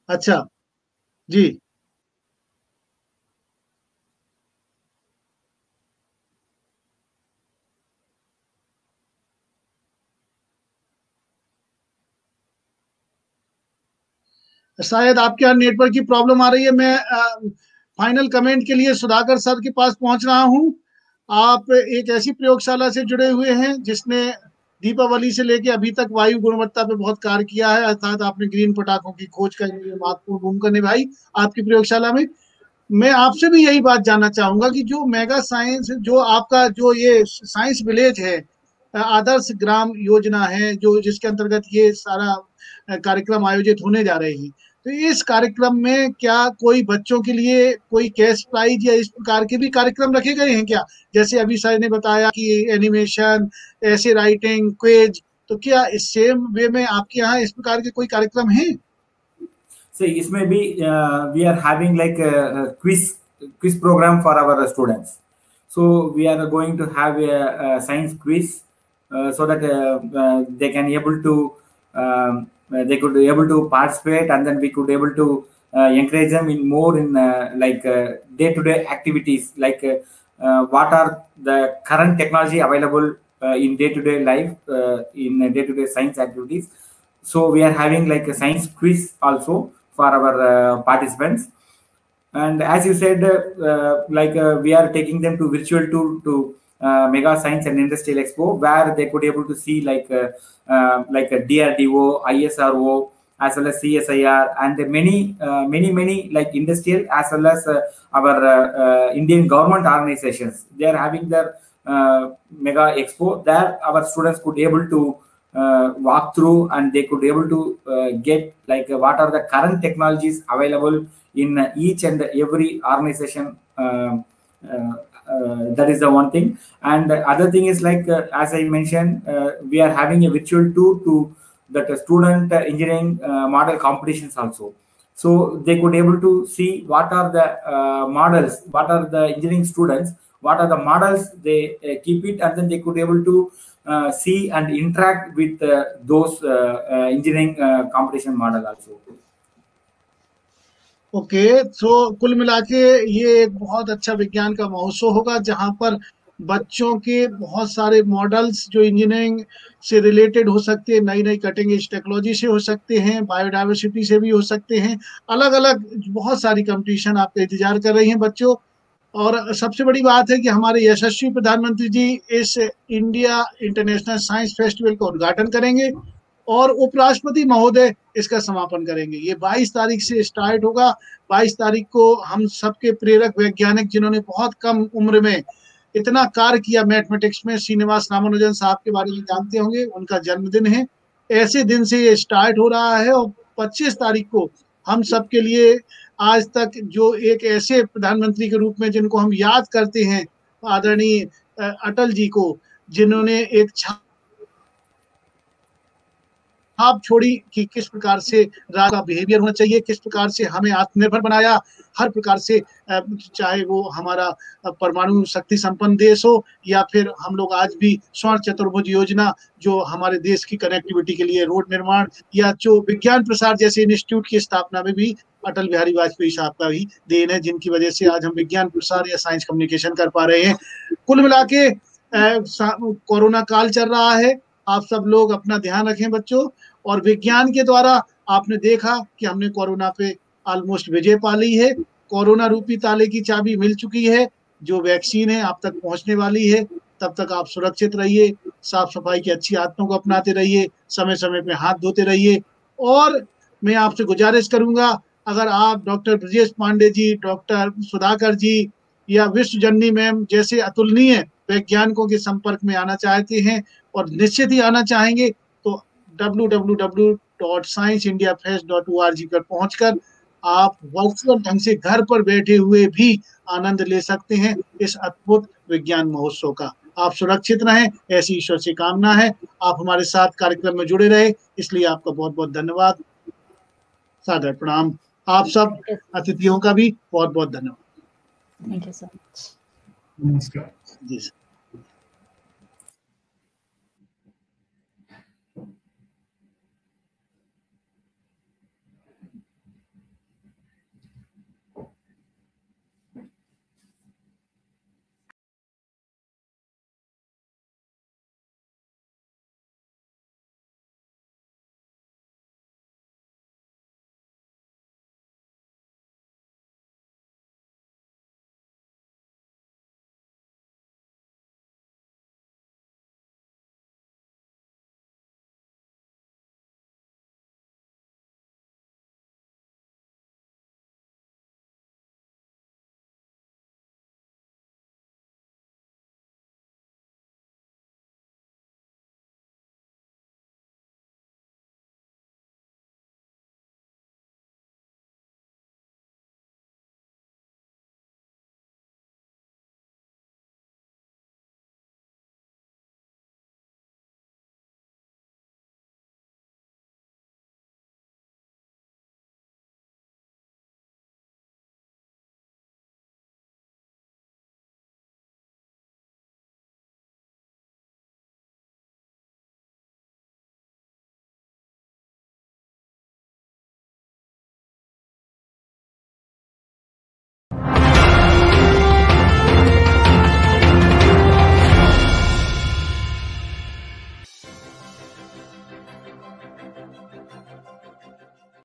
अच्छा जी। शायद आपके यहाँ नेटवर्क की प्रॉब्लम आ रही है। मैं फाइनल कमेंट के लिए सुधाकर सर के पास पहुंच रहा हूं। आप एक ऐसी प्रयोगशाला से जुड़े हुए हैं जिसने दीपावली से लेके अभी तक वायु गुणवत्ता पे बहुत कार्य किया है, अर्थात आपने ग्रीन पटाखों की खोज करने में महत्वपूर्ण भूमिका निभाई आपकी प्रयोगशाला में। मैं आपसे भी यही बात जानना चाहूंगा कि जो मेगा साइंस, जो आपका जो ये साइंस विलेज है, आदर्श ग्राम योजना है, जो जिसके अंतर्गत ये सारा कार्यक्रम आयोजित होने जा रहे हैं, तो इस कार्यक्रम में क्या कोई बच्चों के लिए कोई कैश प्राइज या इस प्रकार के भी कार्यक्रम रखे गए हैं क्या? जैसे अभी सर ने बताया कि एनिमेशन, ऐसे राइटिंग, क्विज, तो क्या इस सेम वे में आपके यहाँ इस प्रकार के कोई कार्यक्रम हैं? So इसमें भी we are having like a quiz program for our students. So we are going to have a science quiz so that they can able to they could be able to participate, and then we could able to encourage them in more in like day-to-day activities, like what are the current technology available in day-to-day life, in day-to-day science activities. So we are having like a science quiz also for our participants. And as you said, we are taking them to virtual tour to Mega Science and Industrial Expo, where they could able to see like a DRDO, ISRO, as well as CSIR, and many like industrial as well as our Indian government organizations. They are having their Mega Expo. There our students could able to walk through, and they could able to get like what are the current technologies available in each and every organization. That is the one thing. And the other thing is like as I mentioned, we are having a virtual tour to that student engineering model competitions also. So they could able to see what are the models, what are the engineering students, what are the models they keep it, and then they could able to see and interact with those engineering competition model also. Okay, तो कुल मिला के ये एक बहुत अच्छा विज्ञान का महोत्सव होगा, जहां पर बच्चों के बहुत सारे मॉडल्स जो इंजीनियरिंग से रिलेटेड हो सकते हैं, नई नई कटिंग एज टेक्नोलॉजी से हो सकते हैं, बायोडाइवर्सिटी से भी हो सकते हैं, अलग अलग बहुत सारी कंपटीशन आपका इंतजार कर रही हैं बच्चों। और सबसे बड़ी बात है कि हमारे यशस्वी प्रधानमंत्री जी इस इंडिया इंटरनेशनल साइंस फेस्टिवल का उद्घाटन करेंगे और उपराष्ट्रपति महोदय इसका समापन करेंगे। ये 22 तारीख से स्टार्ट होगा। 22 तारीख को हम सबके प्रेरक वैज्ञानिक, जिन्होंने बहुत कम उम्र में इतना कार्य किया मैथमेटिक्स में, श्रीनिवास रामानुजन साहब के बारे में जानते होंगे, उनका जन्मदिन है। ऐसे दिन से ये स्टार्ट हो रहा है और 25 तारीख को हम सबके लिए आज तक जो एक ऐसे प्रधानमंत्री के रूप में जिनको हम याद करते हैं, आदरणीय अटल जी को, जिन्होंने एक छाप छोड़ी कि किस प्रकार से राज का बिहेवियर होना चाहिए, किस प्रकार से हमें आत्मनिर्भर बनाया, हर प्रकार से, चाहे वो हमारा परमाणु शक्ति संपन्न देश हो या फिर हम लोग आज भी स्वर्ण चतुर्भुज योजना जो हमारे देश की कनेक्टिविटी के लिए, रोड निर्माण, या जो विज्ञान प्रसार जैसे इंस्टीट्यूट की स्थापना में भी अटल बिहारी वाजपेयी साहब का ही देन है, जिनकी वजह से आज हम विज्ञान प्रसार या साइंस कम्युनिकेशन कर पा रहे हैं। कुल मिला के कोरोना काल चल रहा है, आप सब लोग अपना ध्यान रखें बच्चों, और विज्ञान के द्वारा आपने देखा कि हमने कोरोना पे ऑलमोस्ट विजय पा ली है। कोरोना रूपी ताले की चाबी मिल चुकी है, जो वैक्सीन है आप तक पहुंचने वाली है। तब तक आप सुरक्षित रहिए, साफ सफाई की अच्छी आदतों को अपनाते रहिए, समय समय पे हाथ धोते रहिए। और मैं आपसे गुजारिश करूंगा, अगर आप डॉक्टर ब्रजेश पांडे जी, डॉक्टर सुधाकर जी या विश्व जननी मैम जैसे अतुलनीय वैज्ञानिकों के संपर्क में आना चाहते हैं, और निश्चित ही आना चाहेंगे, तो www.scienceindiafest.org पर पहुंचकर आप वर्चुअल ढंग से घर पर बैठे हुए भी आनंद ले सकते हैं इस अद्भुत विज्ञान महोत्सव का। आप सुरक्षित रहें, ऐसी ईश्वर से कामना है। आप हमारे साथ कार्यक्रम में जुड़े रहे, इसलिए आपका बहुत बहुत धन्यवाद, सादर प्रणाम। आप सब अतिथियों का भी बहुत बहुत धन्यवाद। Thank you so much. नमस्कार जी सर।